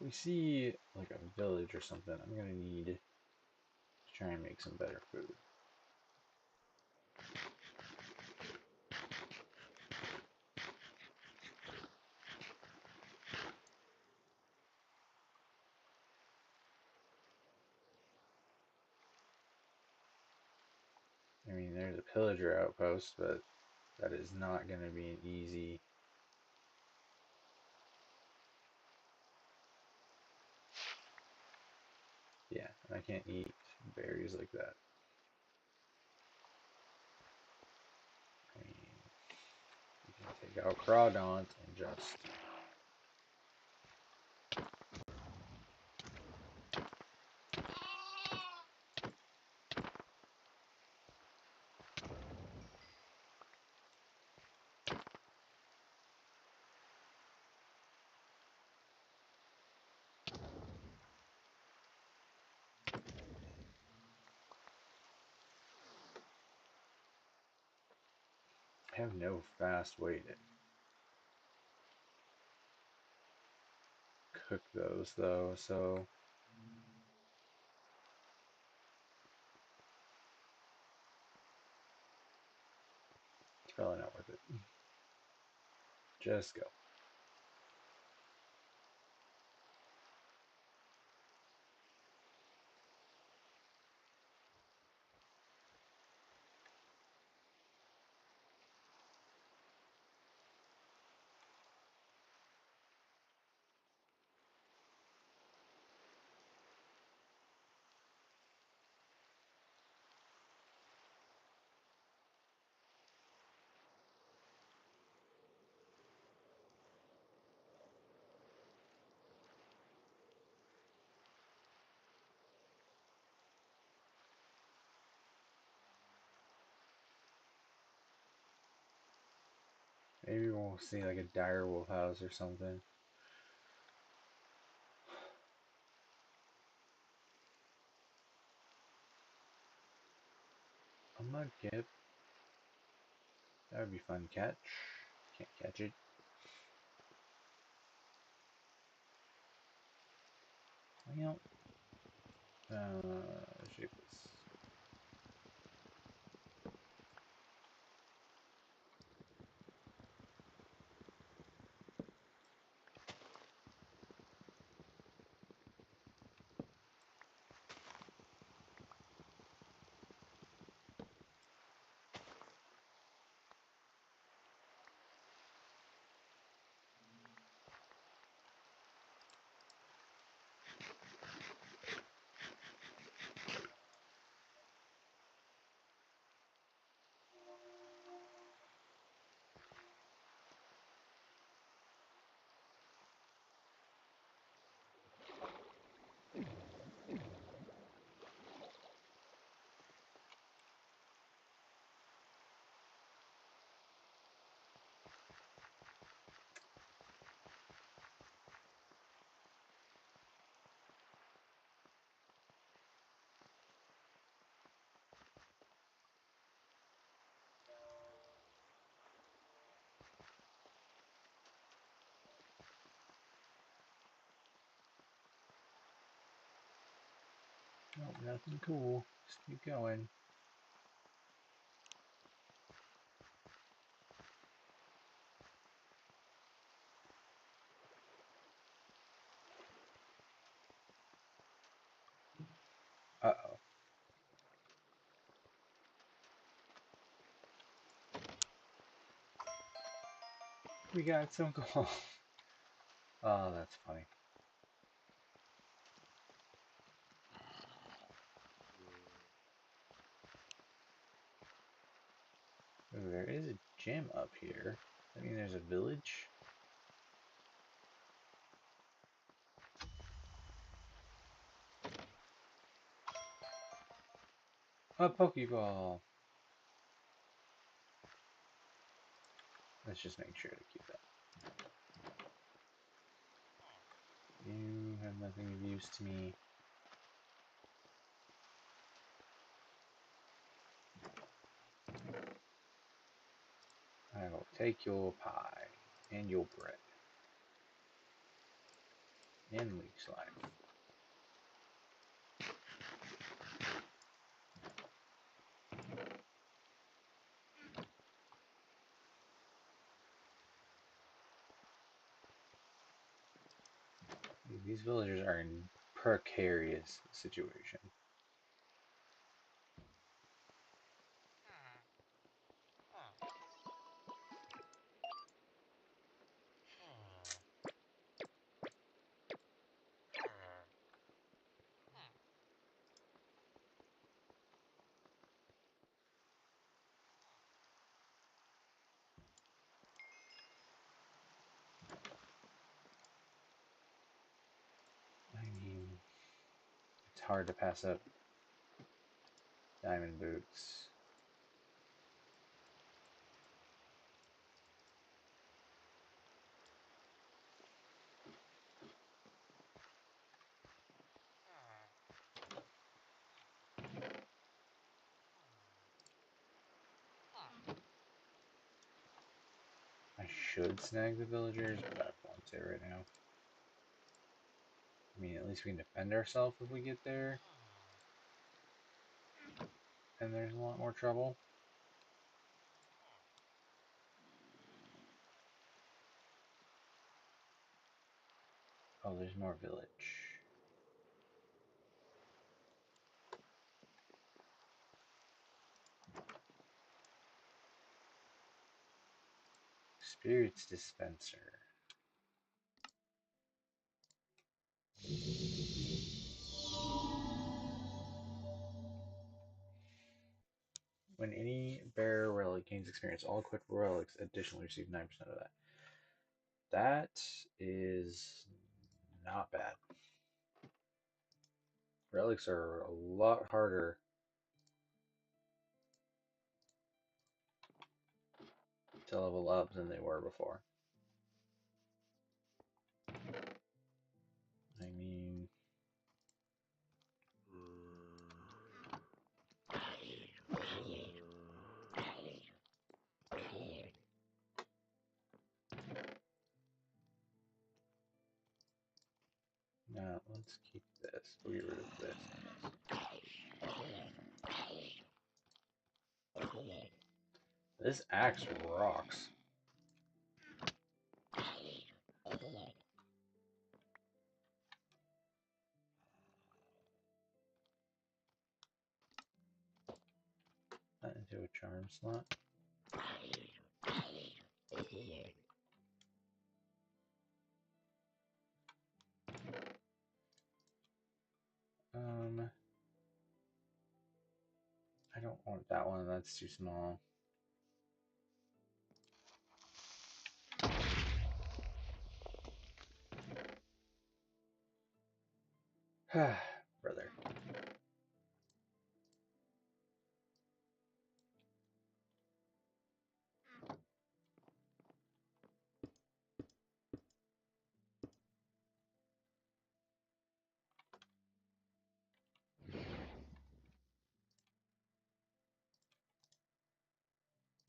we see like a village or something, I'm gonna need to try and make some better food. I mean, there's a pillager outpost, but that is not going to be an easy. Yeah, I can't eat berries like that. I mean, you can take out Crawdaunt and just. I have no fast way to cook those though, so it's probably not worth it. Just go. Maybe we'll see like a dire wolf house or something. A mudkip. That would be fun to catch. Can't catch it. Well, shapeless. Oh, nothing cool. Just keep going. Uh-oh. We got some gold. Oh, that's funny. Ooh, there is a gym up here. I mean, there's a village. A Pokeball. Let's just make sure to keep that. You have nothing of use to me. I will take your pie and your bread. and leech life. These villagers are in precarious situation. I mean, it's hard to pass up diamond boots. I should snag the villagers, but I don't want to right now. I mean, at least we can defend ourselves if we get there. And there's a lot more trouble. Oh, there's more village. Spirits dispenser. When any bearer relic gains experience, all equipped relics additionally receive 9% of that. That is not bad. Relics are a lot harder to level up than they were before. I mean, no, let's keep this. We'll get rid of this. This axe rocks. That into a charm slot. I don't want that one. That's too small. Brother.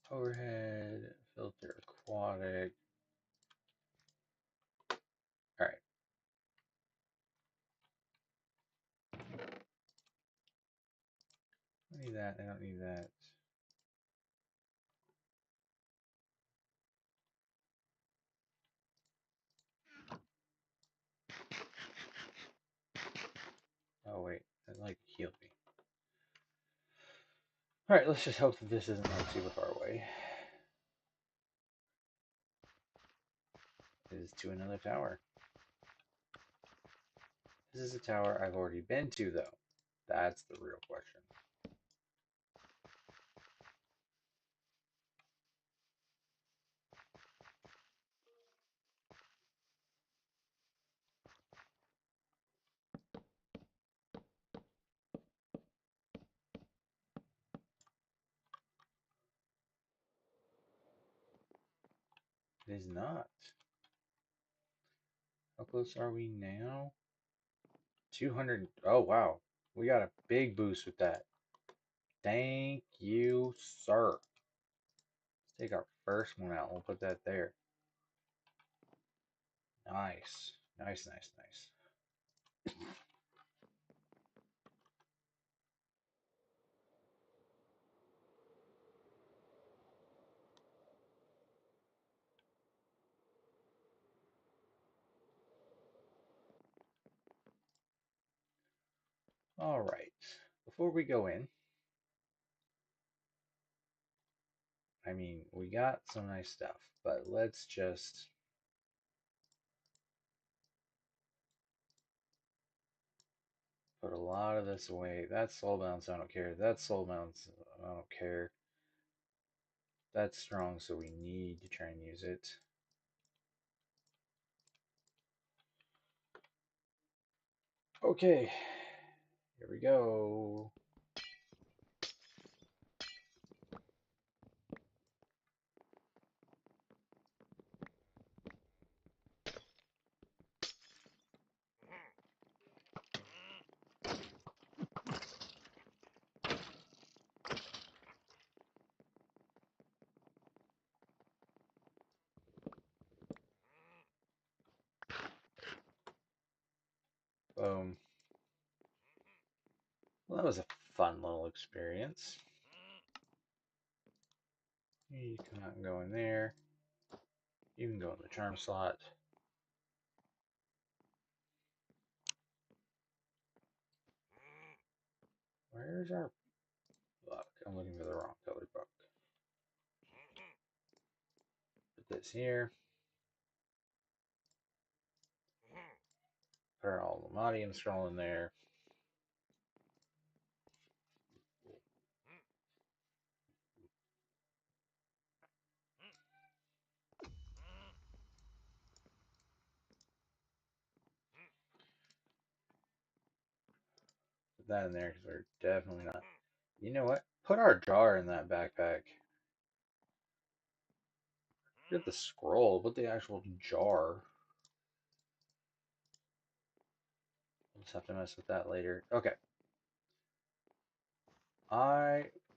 Overhead, filter, aquatic. Alright. I need that. I don't need that. Oh, wait. That like healed me. Alright, let's just hope that this isn't like super far away. It is to another tower. This is a tower I've already been to, though. That's the real question. It is not. How close are we now? 200. Oh, wow. We got a big boost with that. Thank you, sir. Let's take our first one out. We'll put that there. Nice. Nice, nice, nice. All right. Before we go in, I mean, we got some nice stuff, but let's just put a lot of this away. That's soul bounce, I don't care. That's soul bounce, I don't care. That's strong, so we need to try and use it. Okay, here we go. Boom. Well, that was a fun little experience. You come out and go in there. You can go in the charm slot. Where's our book? I'm looking for the wrong colored book. Put this here. Put our Almadium scroll in there. Put that in there because we're definitely not. You know what? Put our jar in that backpack. Get the scroll. Put the actual jar. We'll just have to mess with that later. Okay.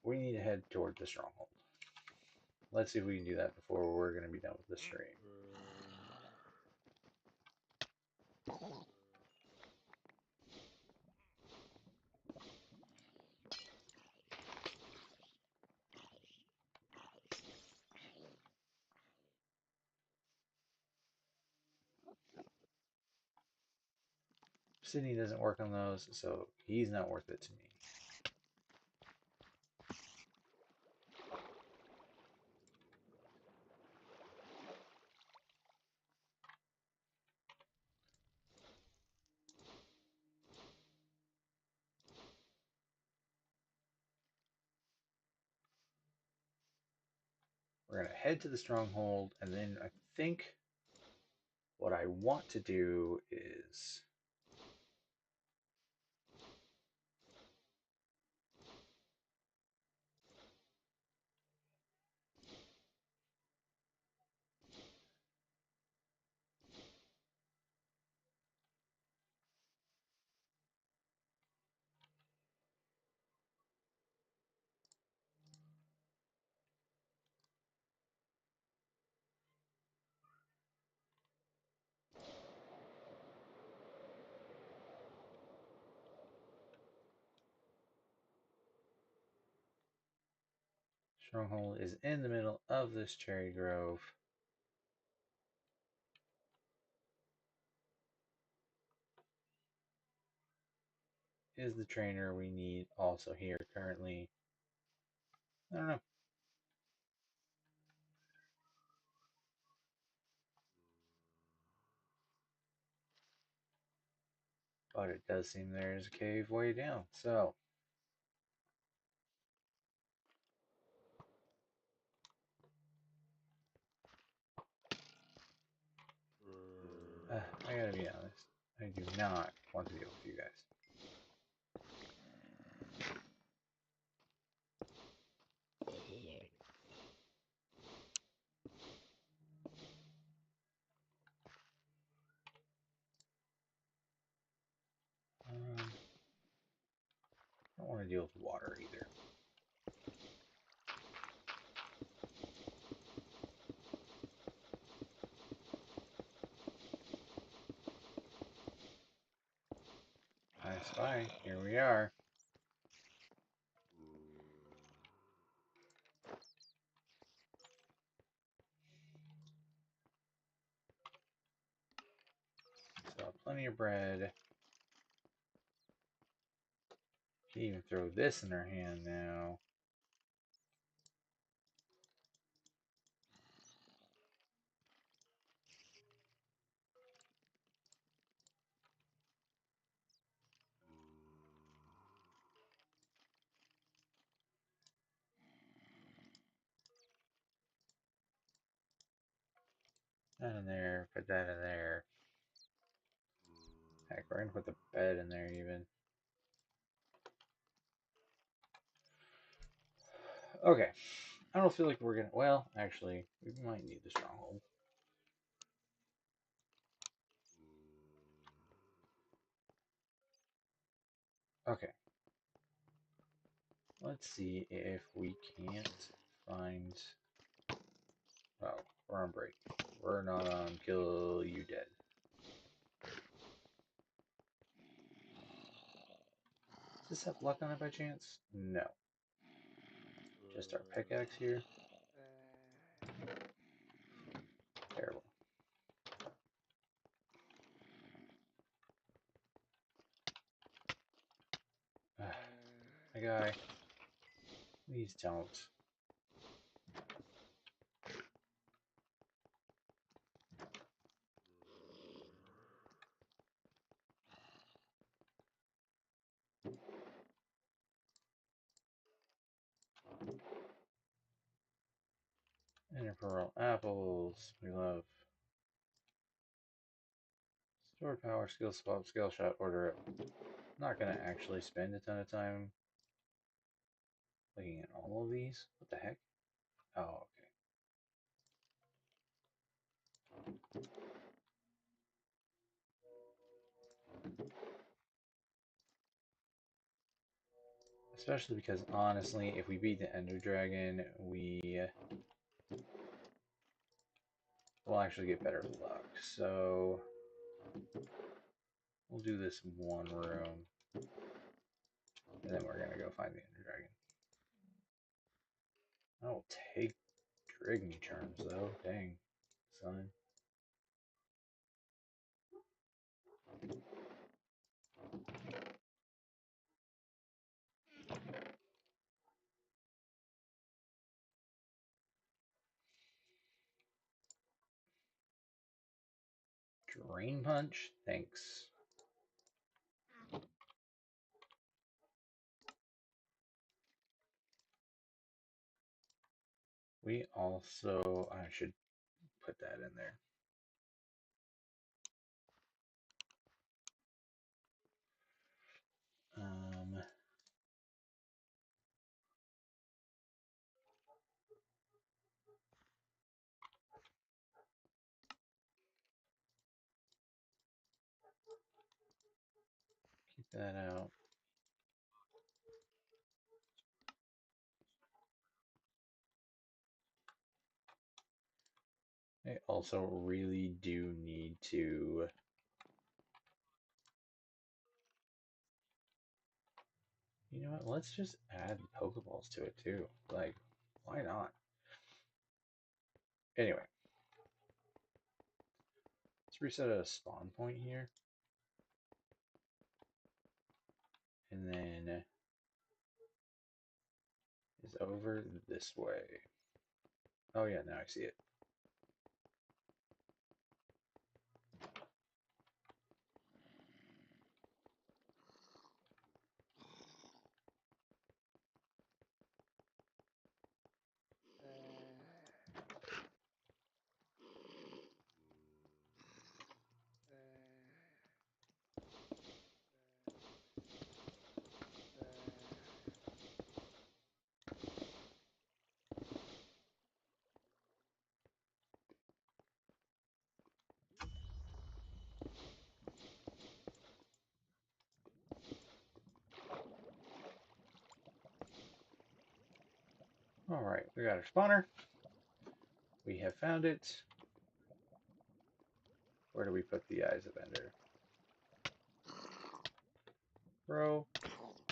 We need to head toward the stronghold. Let's see if we can do that before we're going to be done with the stream. Sydney doesn't work on those, so he's not worth it to me. We're going to head to the stronghold, and then I think what I want to do is stronghold is in the middle of this cherry grove. Is the trainer we need also here currently? I don't know. But it does seem there is a cave way down. So, I gotta be honest. I do not want to deal with you guys. I don't want to deal with water either. we are. So plenty of bread. Can even throw this in her hand now. That in there, put that in there. Heck, we're gonna put the bed in there even. Okay. I don't feel like we're gonna. Well, actually, we might need the stronghold. Okay. Let's see if we can't find. Oh, we're on break. We're not on kill you dead. Does this have luck on it by chance? No. Just our pickaxe here. Terrible. My guy. Please don't. Inner pearl apples. We love. Store power, skill swap, skill shot, order up. Not gonna actually spend a ton of time looking at all of these. What the heck? Oh, okay. Especially because honestly, if we beat the Ender Dragon, we will actually get better luck. So we'll do this one room, and then we're gonna go find the Ender Dragon. I will take Drigny Charms though. Dang, son. Drain Punch? Thanks. We also, I should put that in there. Keep that out. I also really do need to. You know what? Let's just add Pokeballs to it too. Like, why not? Anyway, let's reset a spawn point here. And then is over this way. Oh yeah, now I see it. Alright, we got our spawner. We have found it. Where do we put the Eyes of Ender? Bro.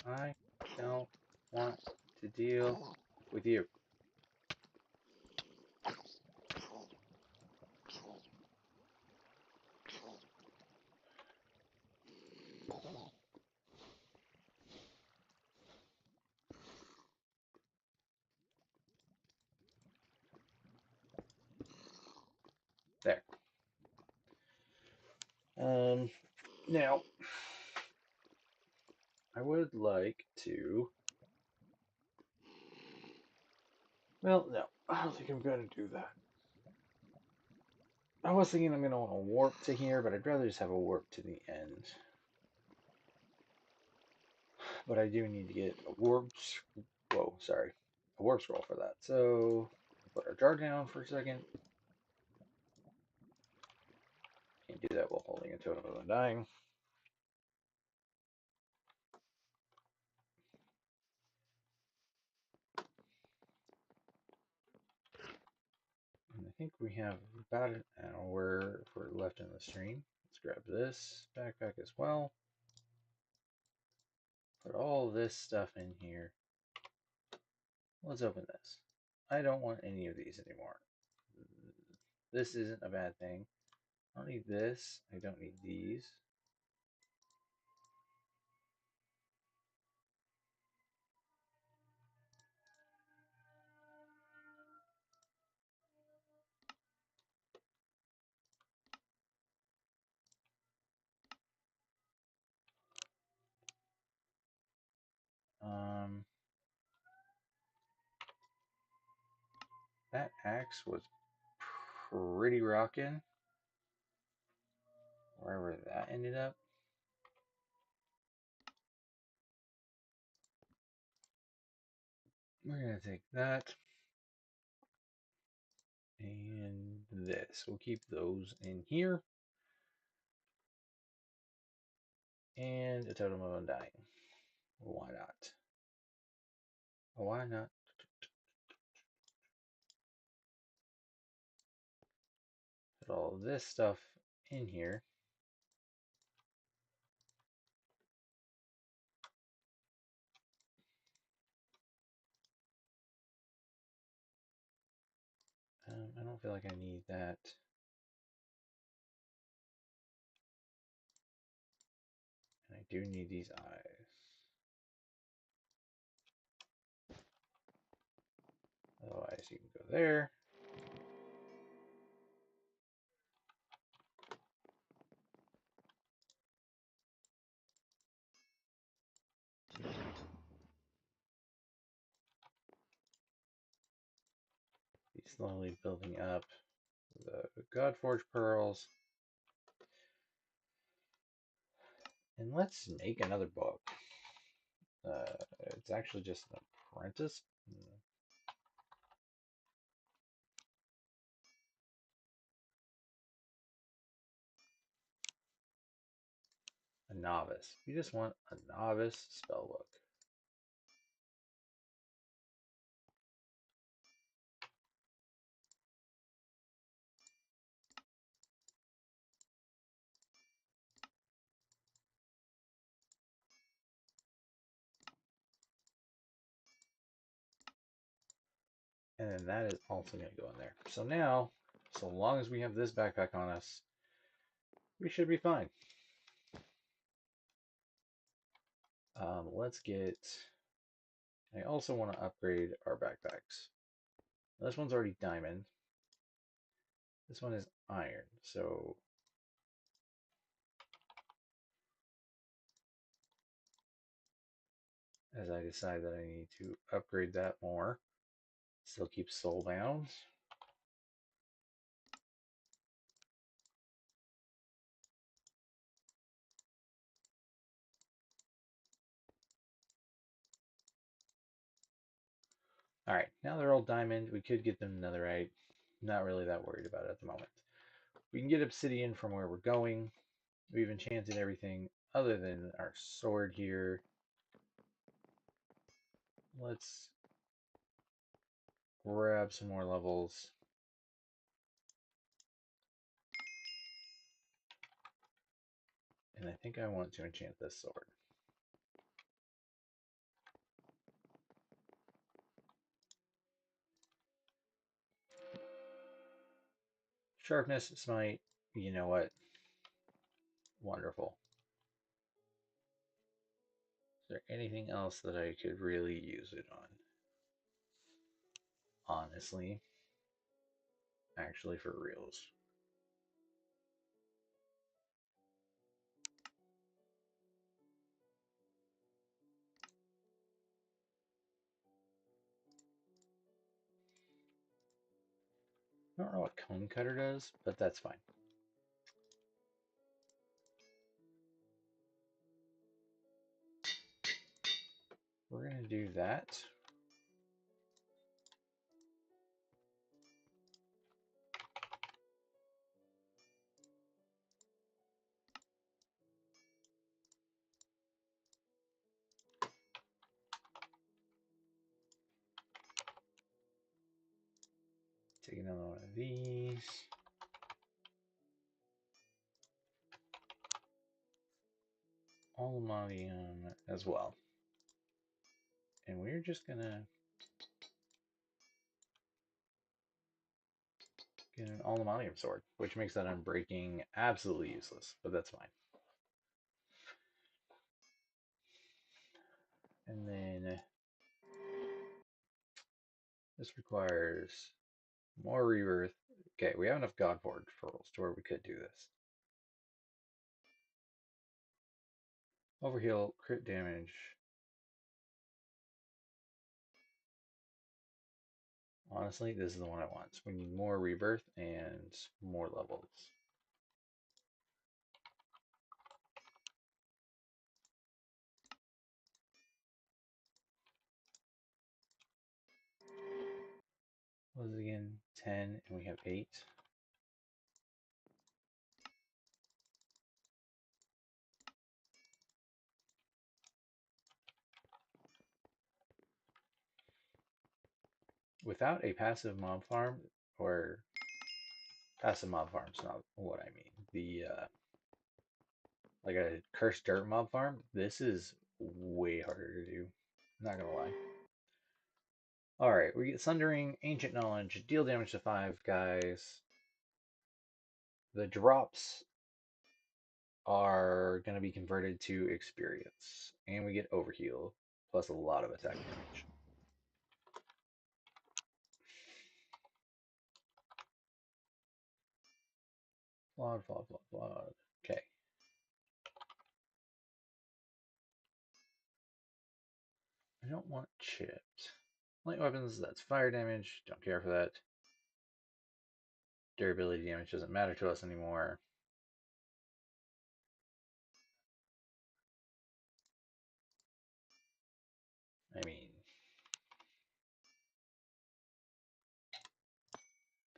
I don't want to deal with you. There. Um, Now, I would like to. Well, no, I don't think I'm going to do that. I was thinking I'm going to want to warp to here, but I'd rather just have a warp to the end. But I do need to get a warp. Whoa, sorry. A warp scroll for that. So, put our jar down for a second. Can't do that while holding a totem of undying. And I think we have about an hour for left in the stream. Let's grab this backpack as well. Put all this stuff in here. Let's open this. I don't want any of these anymore. This isn't a bad thing. I don't need this. I don't need these. Um, that axe was pretty rocking. Wherever that ended up. We're going to take that and this. We'll keep those in here. And a totem of undying. Why not? Why not? Put all this stuff in here. I don't feel like I need that. And I do need these eyes. Otherwise, you can go there. Be slowly building up the Godforge pearls. And let's make another book. It's actually just an apprentice. A novice. We just want a novice spellbook. And then that is also going to go in there. So now, so long as we have this backpack on us, we should be fine. Let's get. I also want to upgrade our backpacks. This one's already diamond. This one is iron. So as I decide that I need to upgrade that more, still keep soul bound. All right, now they're all diamond. We could get them netherite. Not really that worried about it at the moment. We can get obsidian from where we're going. We've enchanted everything other than our sword here. Let's grab some more levels. And I think I want to enchant this sword. Sharpness, smite. You know what? Wonderful. Is there anything else that I could really use it on? Honestly, actually, for reals. I don't know what Cone Cutter does, but that's fine. We're going to do that. Take another one of these. Aluminium as well. And we're just going to get an aluminium sword, which makes that unbreaking absolutely useless, but that's fine. And then this requires more rebirth. Okay, we have enough Godforge pearls to where we could do this. Overheal, crit damage. Honestly, this is the one I want. We need more rebirth and more levels. What was it again? 10, and we have 8. Without a passive mob farm, or passive mob farm is not what I mean. The like a cursed dirt mob farm, this is way harder to do. Not gonna lie. Alright, we get Sundering, Ancient Knowledge, deal damage to 5 guys. The drops are going to be converted to experience. And we get Overheal, plus a lot of attack damage. Flawed. Okay. I don't want chipped. Light weapons, that's fire damage. Don't care for that. Durability damage doesn't matter to us anymore. I mean,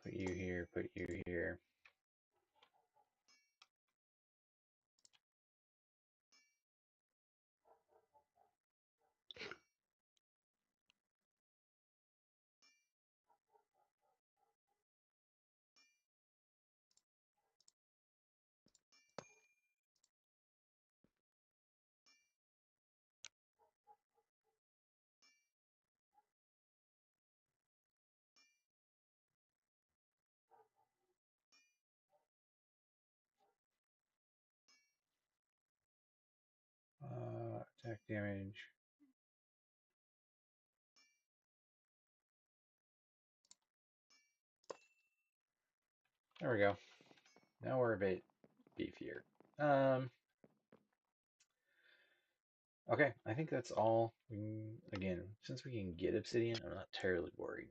put you here, put you here. Attack damage. There we go. Now we're a bit beefier. Okay, I think that's all. Again, since we can get obsidian, I'm not terribly worried.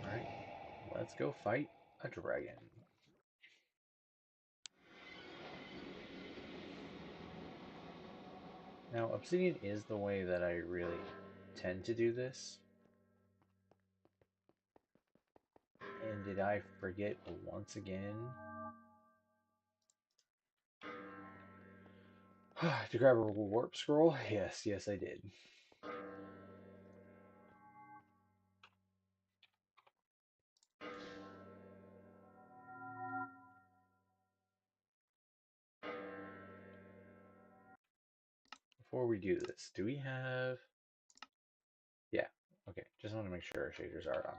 Alright, let's go fight a dragon. Now, obsidian is the way that I really tend to do this. And did I forget once again to grab a warp scroll? Yes, I did. before we do this, do we have... Yeah, okay. Just want to make sure our shaders are on.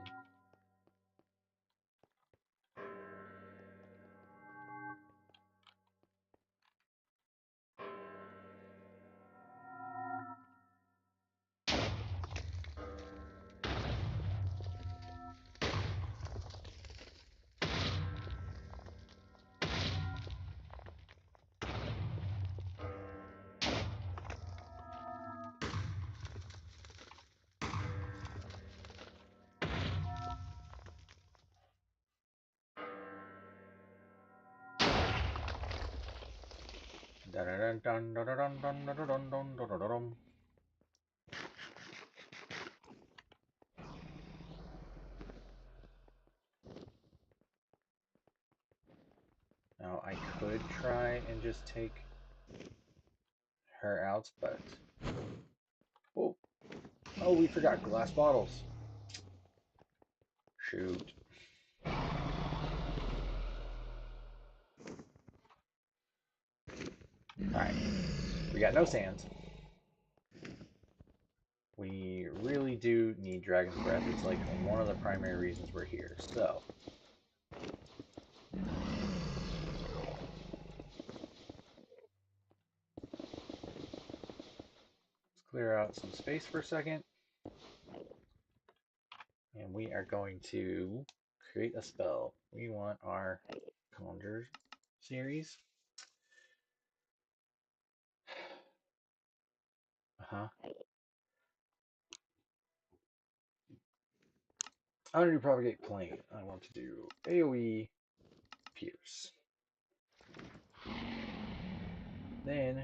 Now I could try and just take her out, but oh, oh, we forgot glass bottles. Shoot. Alright, we got no sands. We really do need Dragon's Breath. It's like one of the primary reasons we're here. So, let's clear out some space for a second. And we are going to create a spell. We want our Conjure series. Uh-huh. I'm going to do Propagate Plane. I want to do AoE Pierce. Then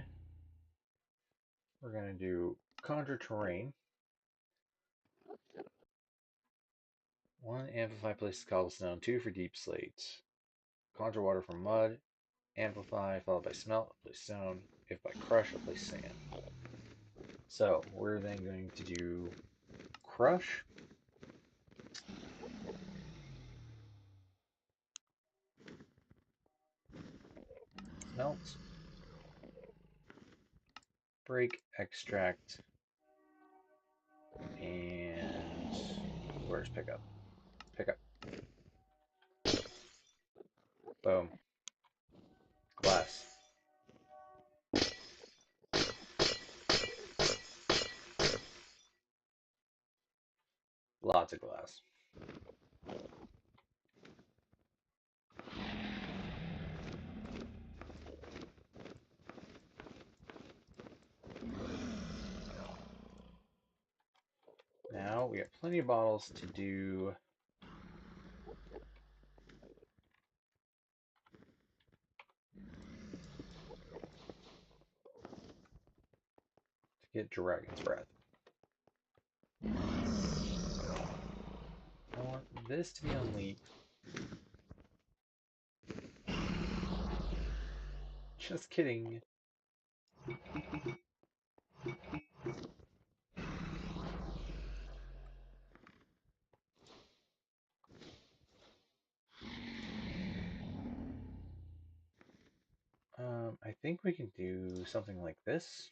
we're going to do Conjure Terrain. 1, Amplify places Cobblestone. 2 for Deep Slate. Conjure Water from Mud. Amplify, followed by Smelt, place Stone. If by Crush, I'll place Sand. So we're then going to do Crush. Smelt. Break, Extract, and where's Pickup? Pickup. Boom. Glass. Lots of glass. Now we have plenty of bottles to do get Dragon's Breath. I want this to be on Leap. Just kidding. I think we can do something like this.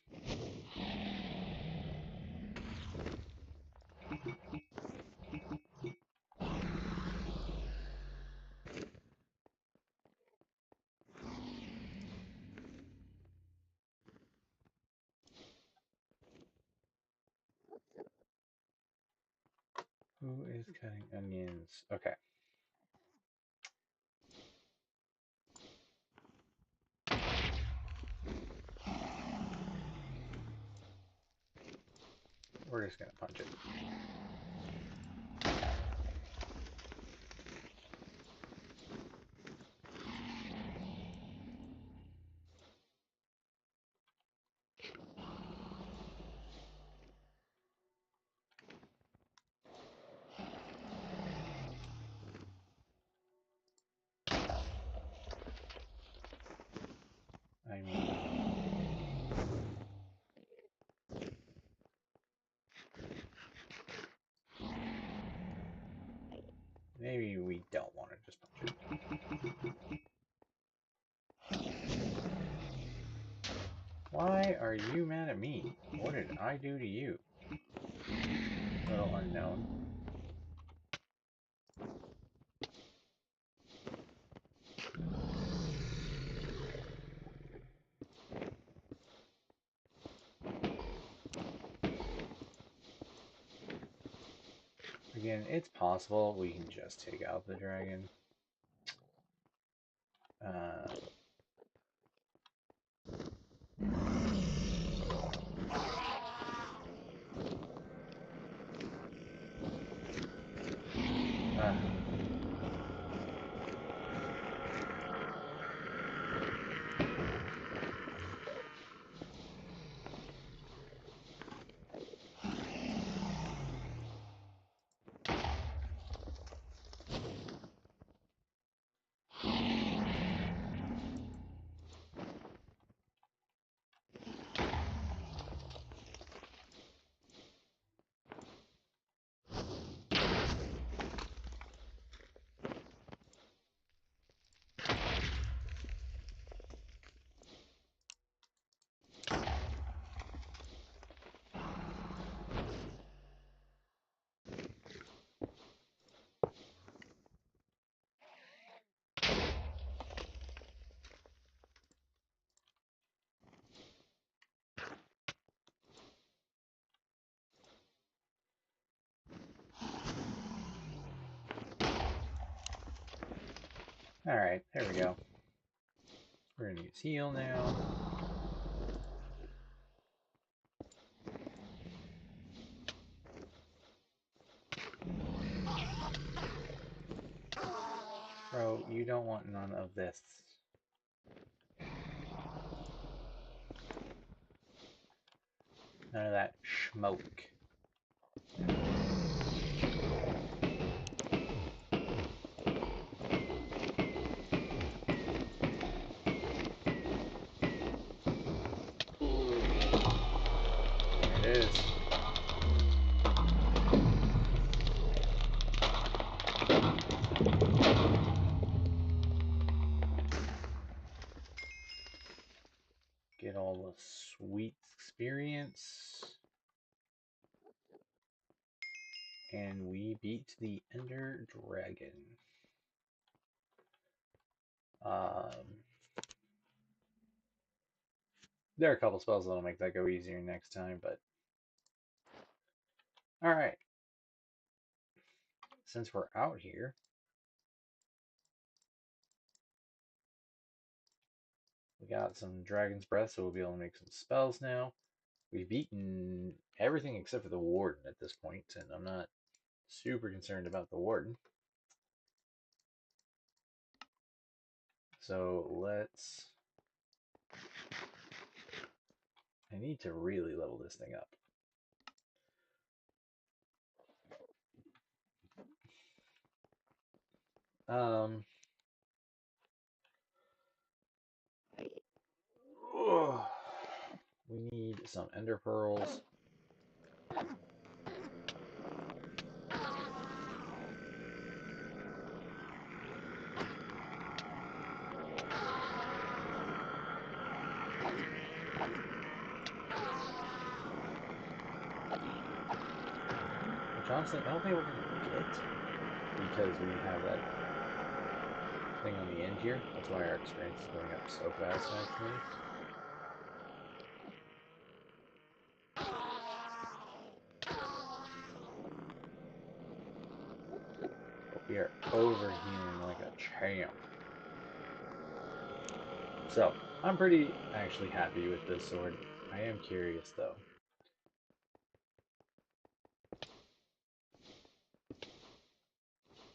Who is cutting onions? Okay. We're just gonna punch it. I mean, maybe we don't want to just punch it. Why are you mad at me? What did I do to you? Little unknown. Again, it's possible we can just take out the dragon. Uh, uh, Alright, there we go. We're gonna use heal now. Bro, you don't want none of this. None of that smoke. There it is. Get all the sweet experience. And we beat the Ender Dragon. There are a couple spells that'll make that go easier next time, but alright. Since we're out here, we got some Dragon's Breath, so we'll be able to make some spells now. We've beaten everything except for the Warden at this point, and I'm not super concerned about the Warden. So let's... I need to really level this thing up. We need some Ender Pearls. Which honestly, I don't think we're going to get because we have that thing on the end here. That's why our experience is going up so fast, actually. But we are overhealing like a champ. So, I'm pretty actually happy with this sword. I am curious, though.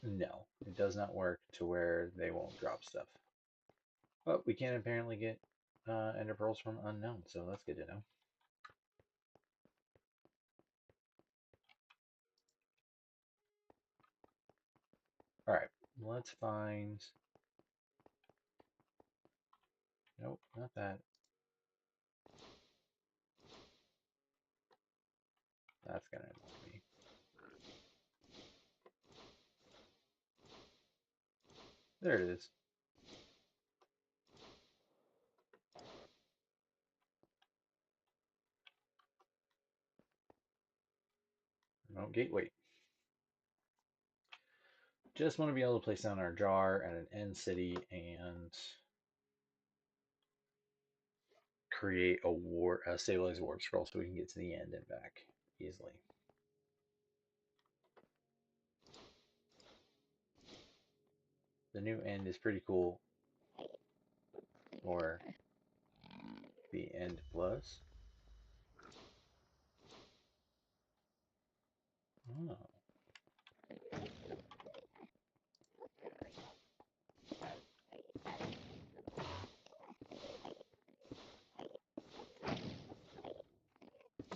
No, it does not work to where they won't drop stuff. But we can apparently get Ender Pearls from Unknown, so that's good to know. Alright, let's find... Nope, not that. That's gonna annoy me. There it is. Oh, gate wait. Just want to be able to place down our jar at an end city and create a stabilized warp scroll so we can get to the end and back easily. The new end is pretty cool, or the end plus. Oh.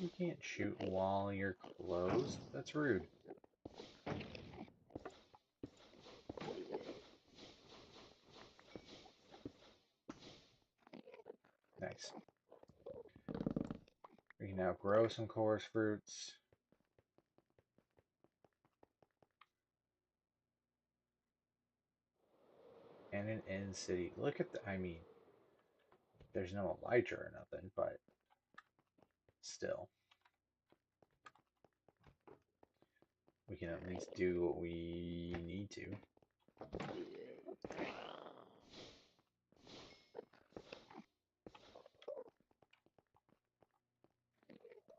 You can't shoot while you're closed. That's rude. Nice. We can now grow some chorus fruits. And an end city. Look at the, I mean, there's no Elytra or nothing, but still. We can at least do what we need to.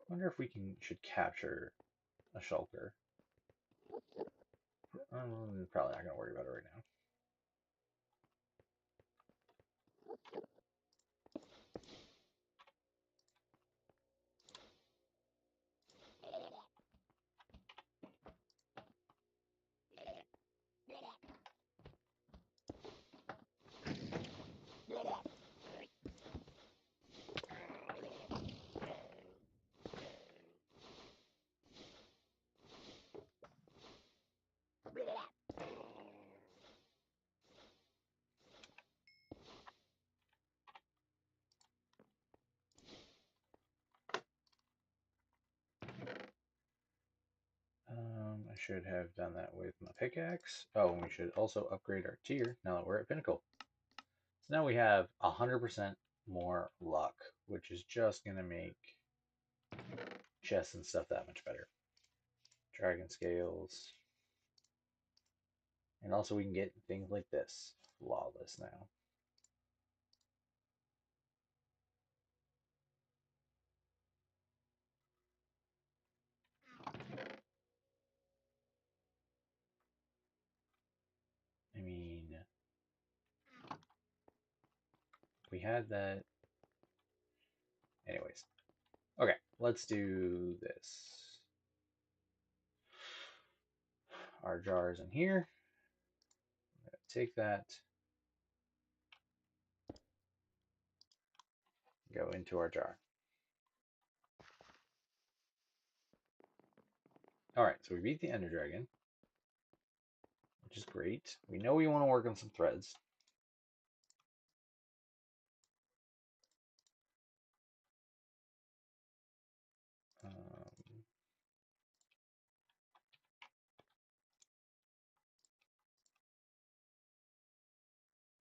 Wonder if we should capture a shulker. Probably not gonna worry about it right now. I should have done that with my pickaxe. Oh, and we should also upgrade our tier now that we're at pinnacle. So now we have 100% more luck, which is just gonna make chests and stuff that much better. Dragon scales. And also we can get things like this. Flawless now. I mean, we had that. Anyways. Okay, let's do this. Our jar is in here. I'm going to take that. Go into our jar. Alright, so we beat the Ender Dragon, which is great. We know we want to work on some threads.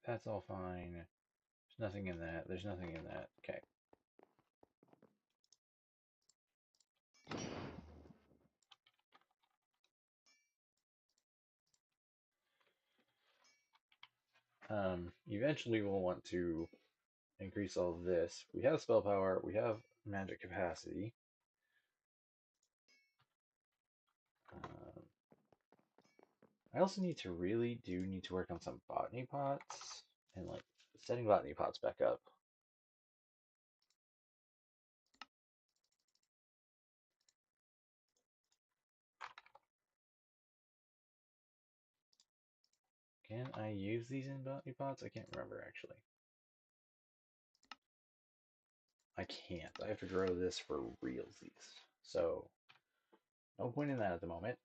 That's all fine. There's nothing in that. There's nothing in that. Okay. Eventually we'll want to increase all of this. We have spell power. We have magic capacity. Um, I also need to need to work on some botany pots and like setting botany pots back up. Can I use these in botany pots? I can't remember actually. I can't. I have to grow this for realsies. So no point in that at the moment.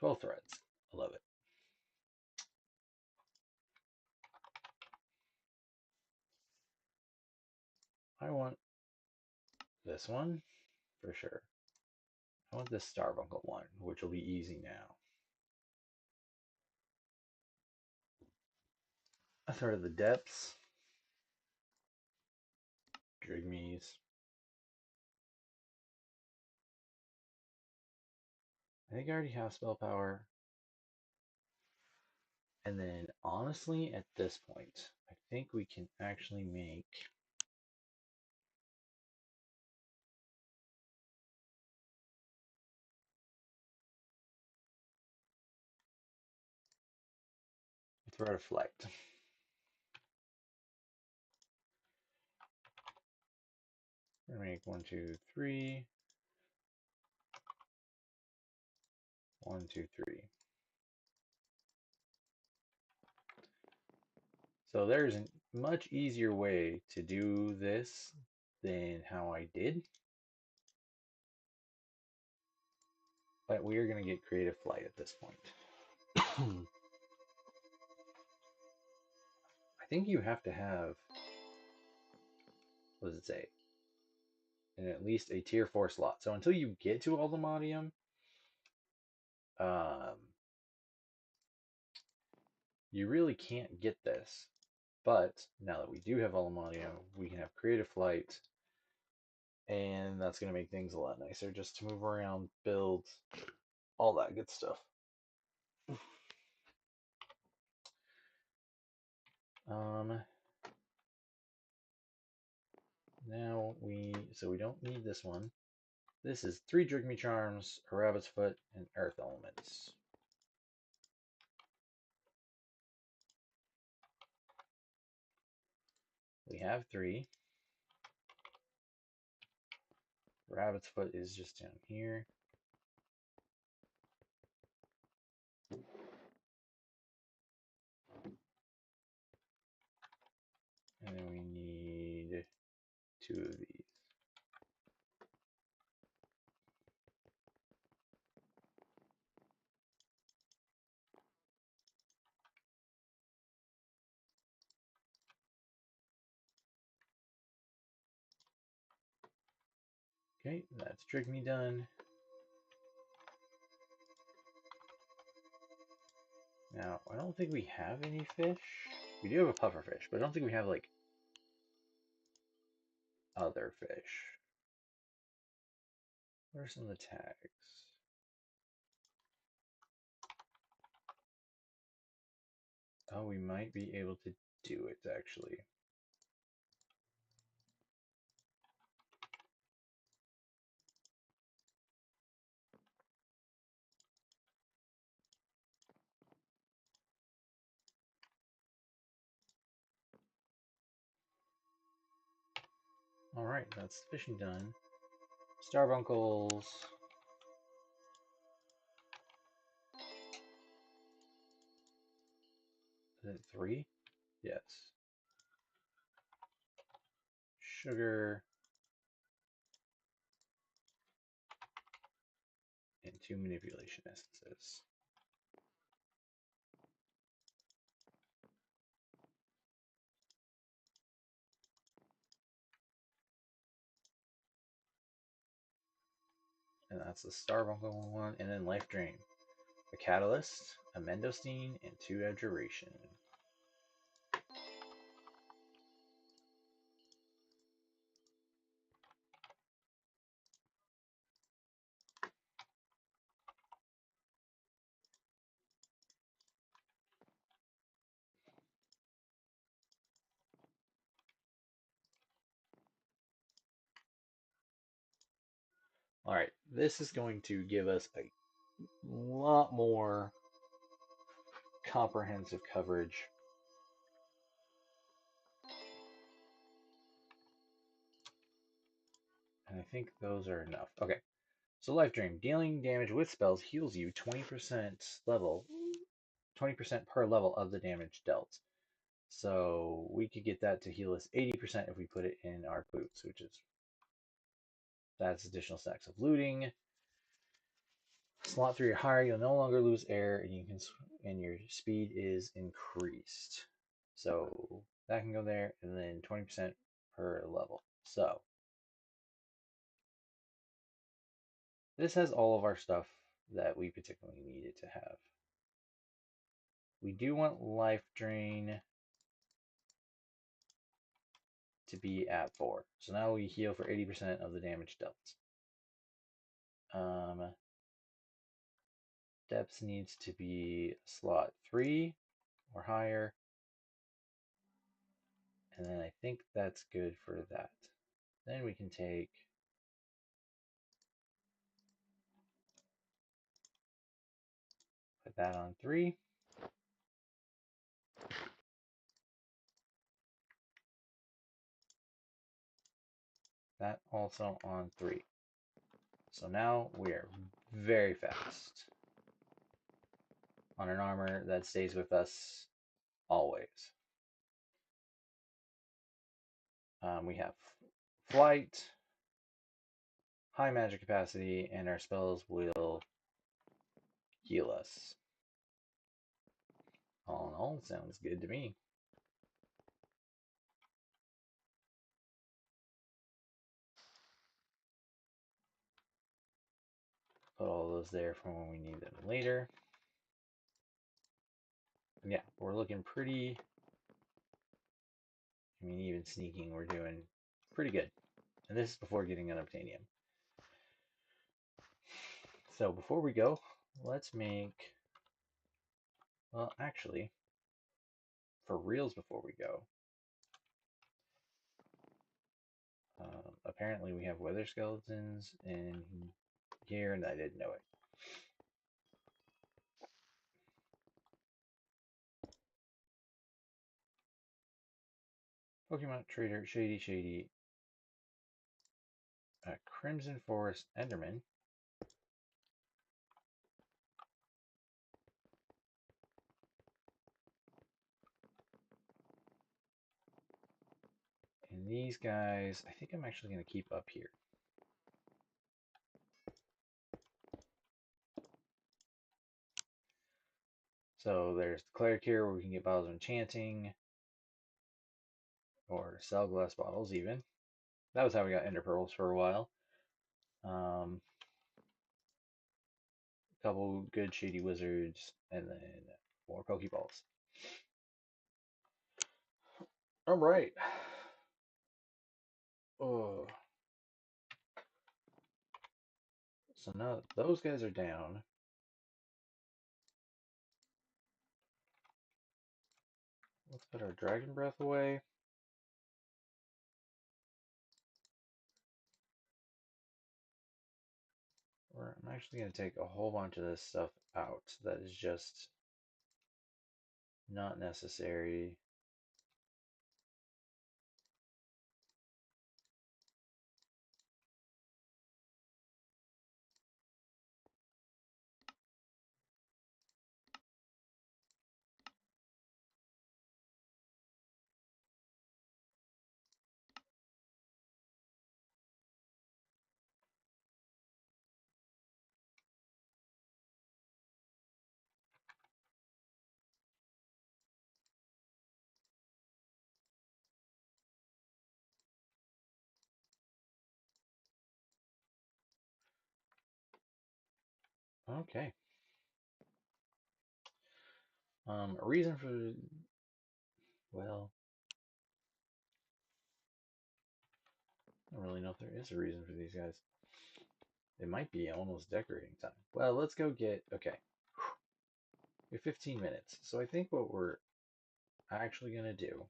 12 threads. I love it. I want This one for sure. I want this Starbuncle one, which will be easy now. I started the depths. Drigmies. I think I already have spell power. And then honestly, at this point, I think we can actually make threat of flight. We're gonna make 1, 2, 3. 1, 2, 3. So there's a much easier way to do this than how I did. But we are going to get creative flight at this point. I think you have to have, what does it say? In at least a tier 4 slot. So until you get to Ultimatium, um, you really can't get this. But now that we do have Ultimatium, we can have creative flight. And that's going to make things a lot nicer just to move around, build, all that good stuff. Um, so we don't need this one. This is 3 Drigme Charms, a Rabbit's Foot, and Earth Elements. We have 3. Rabbit's Foot is just down here. And then we need 2 of these. Okay, that's Drigme done. Now, I don't think we have any fish. We do have a pufferfish, but I don't think we have, like, other fish. What are some of the tags? Oh, we might be able to do it, actually. Alright, that's fishing done. Starbunkles. Is it 3? Yes. Sugar. And 2 manipulation essences. And that's the Starbuncle one. And then Life Drain. A Catalyst, a Mendostine, and 2 Abjuration. Alright, this is going to give us a lot more comprehensive coverage. And I think those are enough. Okay, so Life Drain. Dealing damage with spells heals you 20% level, 20% per level of the damage dealt. So we could get that to heal us 80% if we put it in our boots, which is, that's additional stacks of looting. Slot 3 or higher, you'll no longer lose air, and your speed is increased. So that can go there, and then 20% per level. So This has all of our stuff that we particularly needed to have. We do want life drain to be at 4. So now we heal for 80% of the damage dealt. Depth needs to be slot 3 or higher. And then I think that's good for that. Then we can put that on 3. That also on 3. So now we are very fast on an armor that stays with us always. We have flight, high magic capacity, and our spells will heal us. All in all, sounds good to me. Put all those there for when we need them later. And yeah, we're looking pretty. I mean, even sneaking, we're doing pretty good. And this is before getting an obtainium. So before we go, let's make. Well, actually, for reals before we go, apparently we have weather skeletons in here, and I didn't know it. Pokemon Trader, Shady, Crimson Forest Enderman. And these guys, I think I'm actually going to keep up here. So there's the Cleric here where we can get bottles of enchanting or sell glass bottles even. That was how we got ender pearls for a while. A couple good shady wizards, and then more Pokeballs. All right. Oh. So now those guys are down. Let's put our Dragon Breath away. I'm actually going to take a whole bunch of this stuff out that is just not necessary. Okay. A reason for, well, I don't really know if there is a reason for these guys. It might be almost decorating time. Well, let's go get, okay. We have 15 minutes. So I think what we're actually going to do,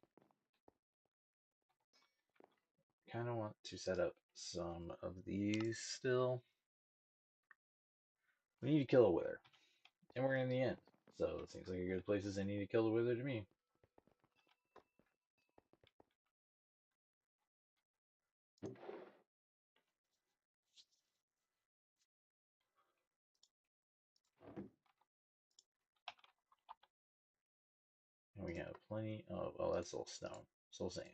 kind of want to set up some of these still. We need to kill a wither. And we're in the end. So it seems like a good place as any to kill the wither to me. And we have plenty of, oh, that's all stone. Soul sand.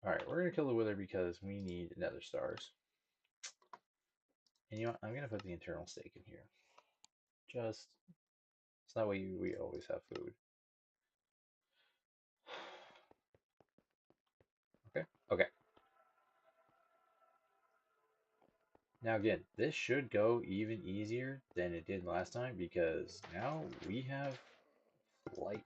Alright, we're going to kill the wither because we need nether stars. And you know what? I'm gonna put the internal steak in here. Just so that way we always have food. Okay. Okay. Now again, this should go even easier than it did last time because now we have flight.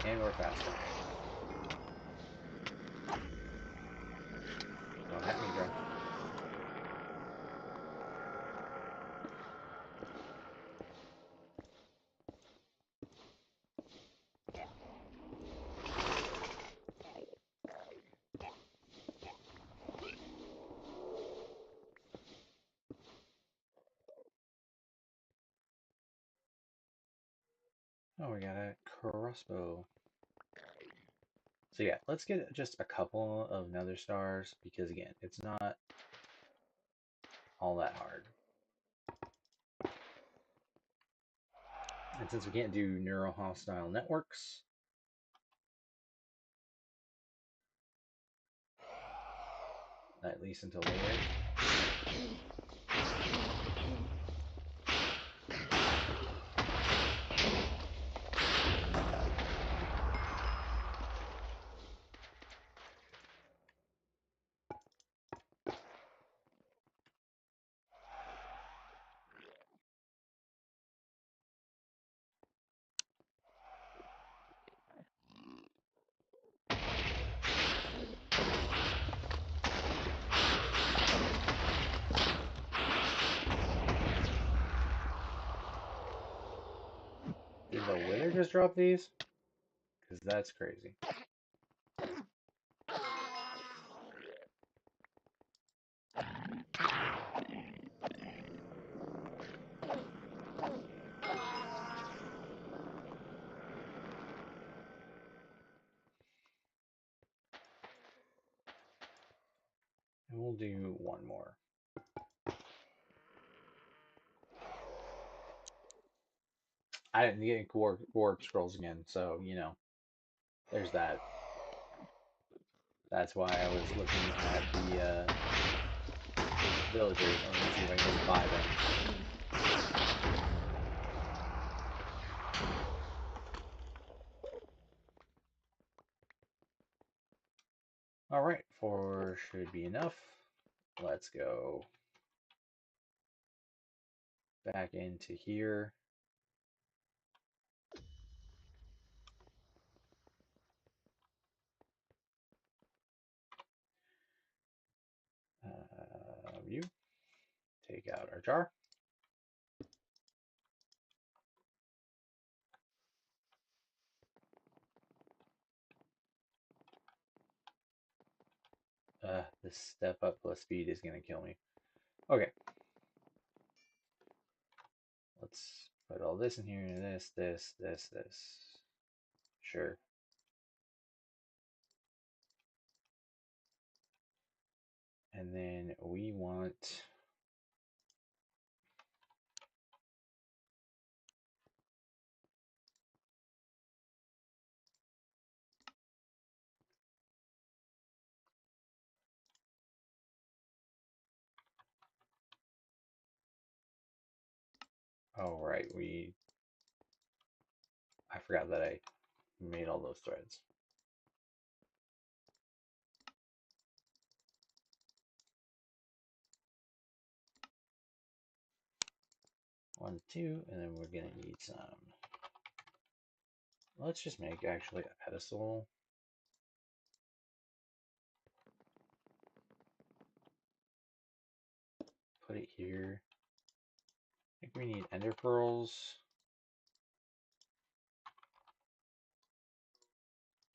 And we're faster. Don't hit me, bro. Oh, we got a crossbow. So yeah, let's get just a couple of nether stars because again, it's not all that hard. And since we can't do neural hostile networks, at least until later. Did the wither just drop these? Because that's crazy. And we'll do one more. I didn't get warp scrolls again, so you know, there's that. That's why I was looking at the villagers. I was gonna see if I can just buy them. All right, 4 should be enough. Let's go back into here. View. Take out our jar. This step up plus speed is gonna kill me. Okay. Let's put all this in here. This. Sure. And then we want oh right, I forgot that I made all those threads. One, two, and then we're gonna need some. Let's just make actually a pedestal. Put it here. I think we need ender pearls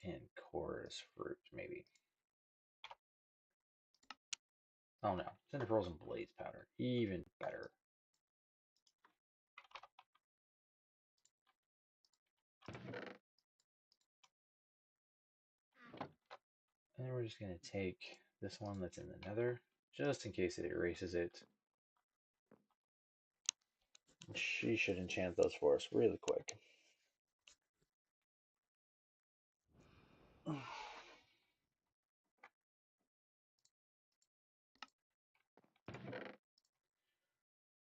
and chorus fruit, maybe. Oh no, ender pearls and blaze powder, even better. And then we're just going to take this one that's in the nether, just in case it erases it. She should enchant those for us really quick.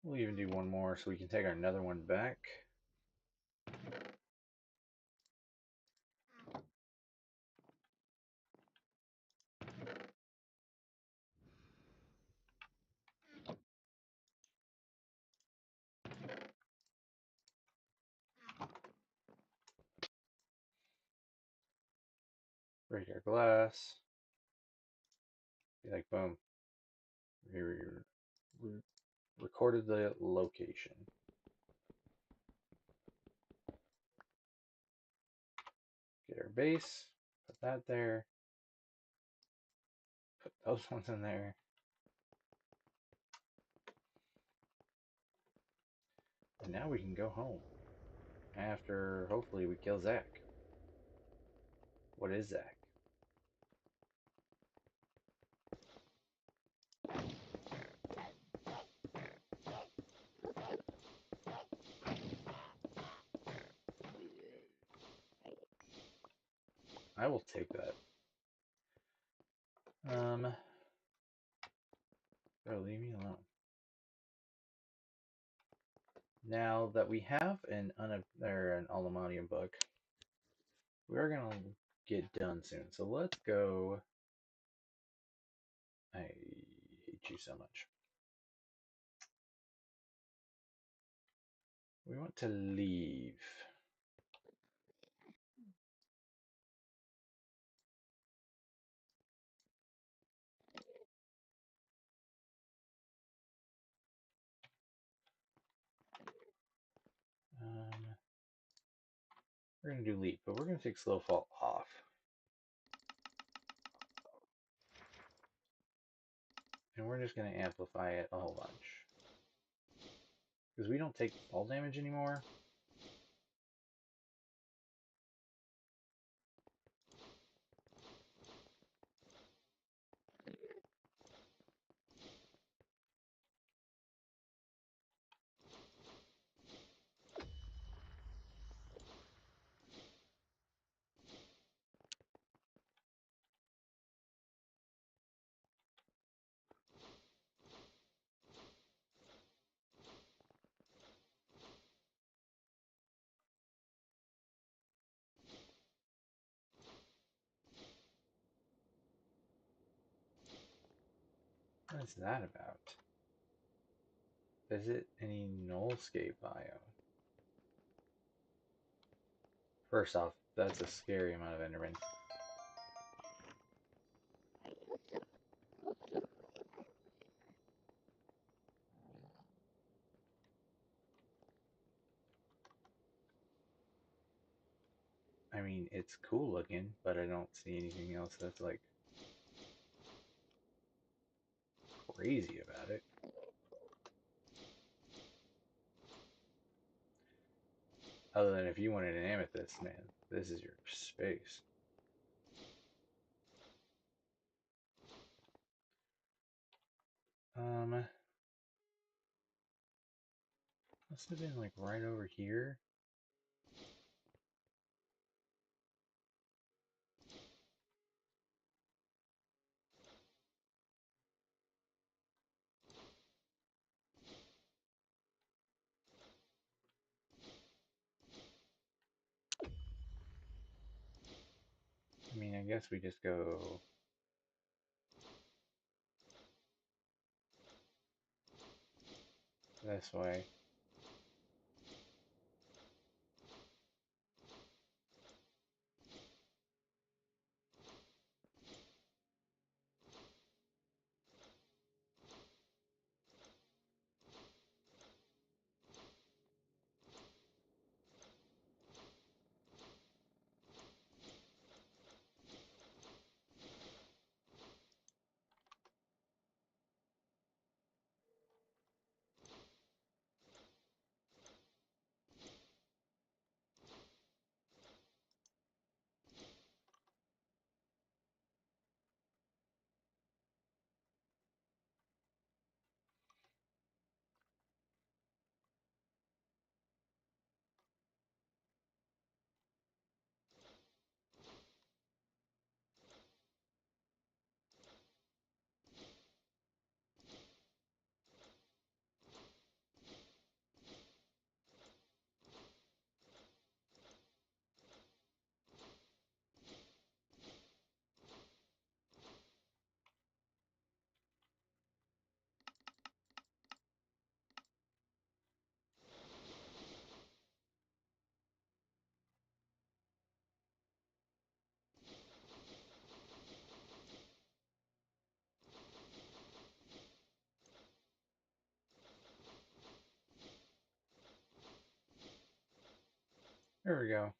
We'll even do one more so we can take our nether one back. Break our glass. Be like, boom. We recorded the location. Get our base. Put that there. Put those ones in there. And now we can go home. After, hopefully, we kill Zach. What is Zach? I will take that. Bro, leave me alone. Now that we have an aluminium book, we're gonna get done soon. So let's go. I hate you so much. We want to leave. We're gonna do leap, but we're gonna take slow fall off. And we're just gonna amplify it a whole bunch. Because we don't take fall damage anymore. What is that about? Visit any nullscape biome. First off, that's a scary amount of Enderman. I mean, it's cool looking, but I don't see anything else that's like crazy about it. Other than if you wanted an amethyst, man, this is your space. Must have been like right over here. I mean, I guess we just go this way. There we go.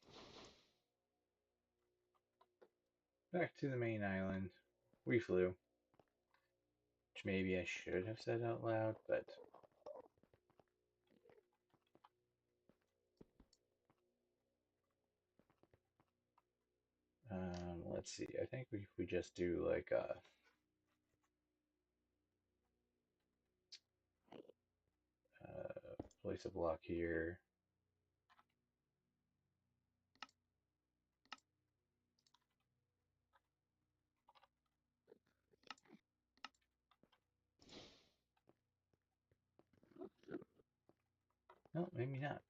Back to the main island. We flew. Which maybe I should have said out loud, but let's see. I think if we just do like place a block here. No, maybe not.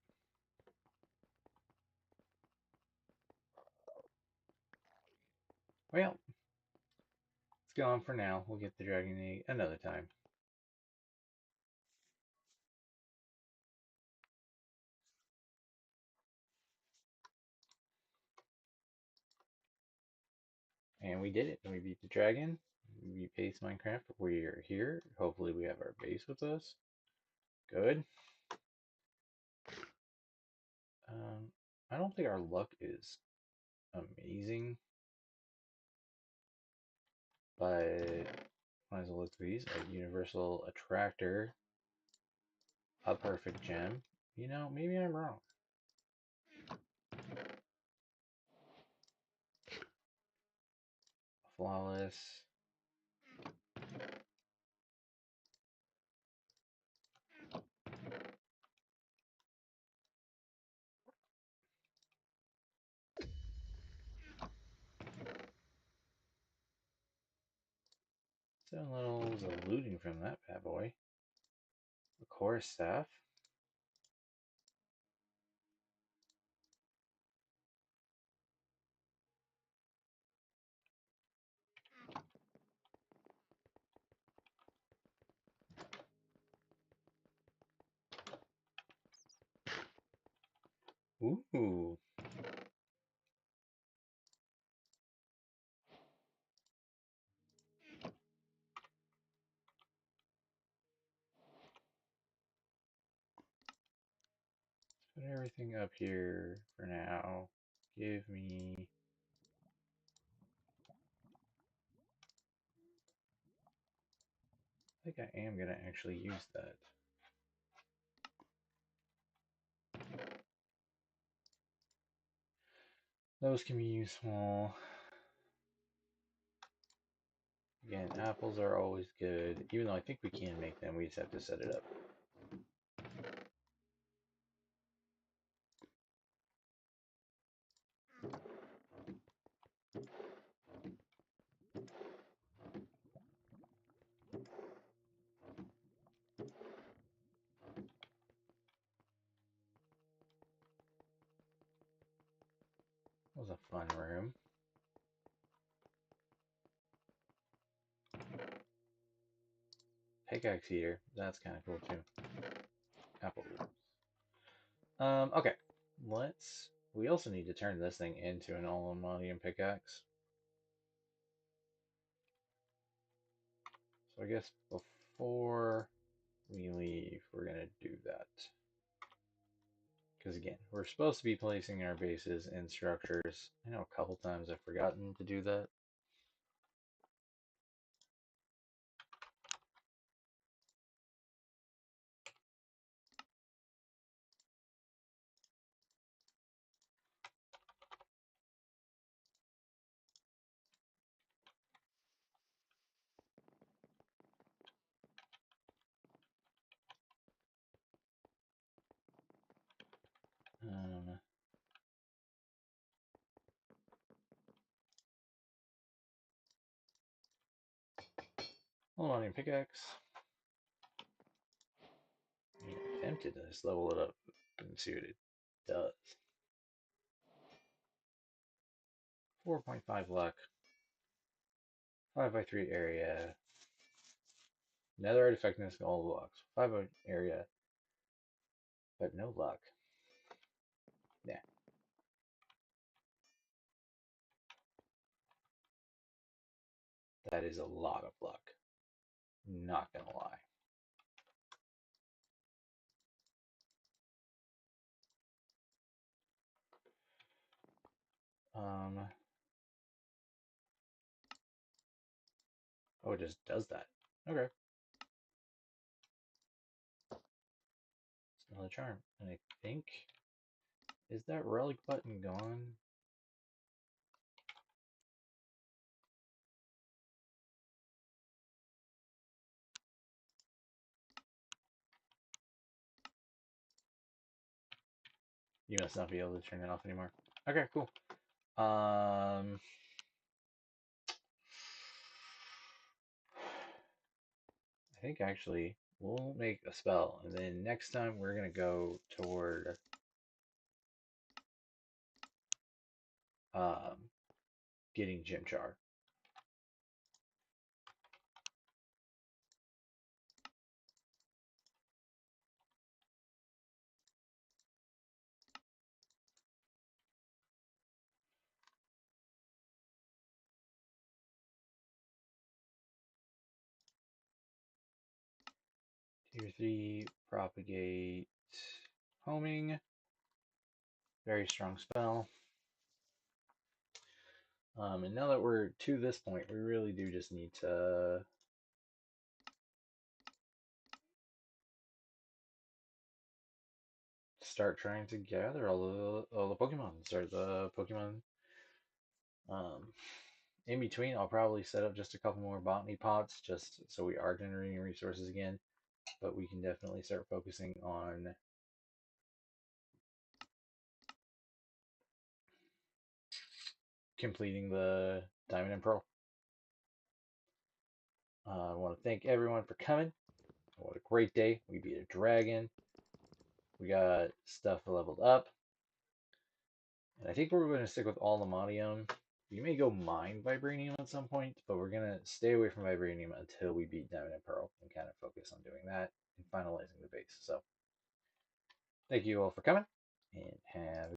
Well, it's gone for now. We'll get the dragon egg another time. And we did it. We beat the dragon. We base Minecraft. We're here. Hopefully we have our base with us. Good. I don't think our luck is amazing, but might as well look for these. A universal attractor, a perfect gem. You know, maybe I'm wrong. Flawless. Seven levels of looting from that bad boy. A core staff. Ooh. Put everything up here for now. Give me. I think I am gonna actually use that. Those can be useful. Again, apples are always good. Even though I think we can make them, we just have to set it up. That was a fun room. Pickaxe eater. That's kind of cool too. Apple. Okay. Let's. We also need to turn this thing into an all-ammonium pickaxe. So I guess before we leave, we're gonna do that. Because again, we're supposed to be placing our bases and structures. I know a couple times I've forgotten to do that. Um, Aluminum pickaxe. I'm tempted to just level it up and see what it does. 4.5 luck. 5 by 3 area. Nether effectiveness all blocks. 5 by area. But no luck. Yeah. That is a lot of luck. Not gonna lie. Um, oh, it just does that. Okay. It's another charm. And I think, is that relic button gone? You must not be able to turn it off anymore. Okay, cool. I think actually we'll make a spell, and then next time we're gonna go toward um, getting Chimchar. Tier 3, propagate, homing. Very strong spell. And now that we're to this point, we really do just need to start trying to gather all the Pokemon. Start the Pokemon. Um, in between, I'll probably set up just a couple more botany pots, just so we are generating resources again. But we can definitely start focusing on completing the Diamond and Pearl. I want to thank everyone for coming. What a great day. We beat a dragon. We got stuff leveled up. And I think we're going to stick with all Almadium. We may go mine Vibranium at some point, but we're going to stay away from Vibranium until we beat Diamond and Pearl and kind of focus on doing that and finalizing the base. So, thank you all for coming, and have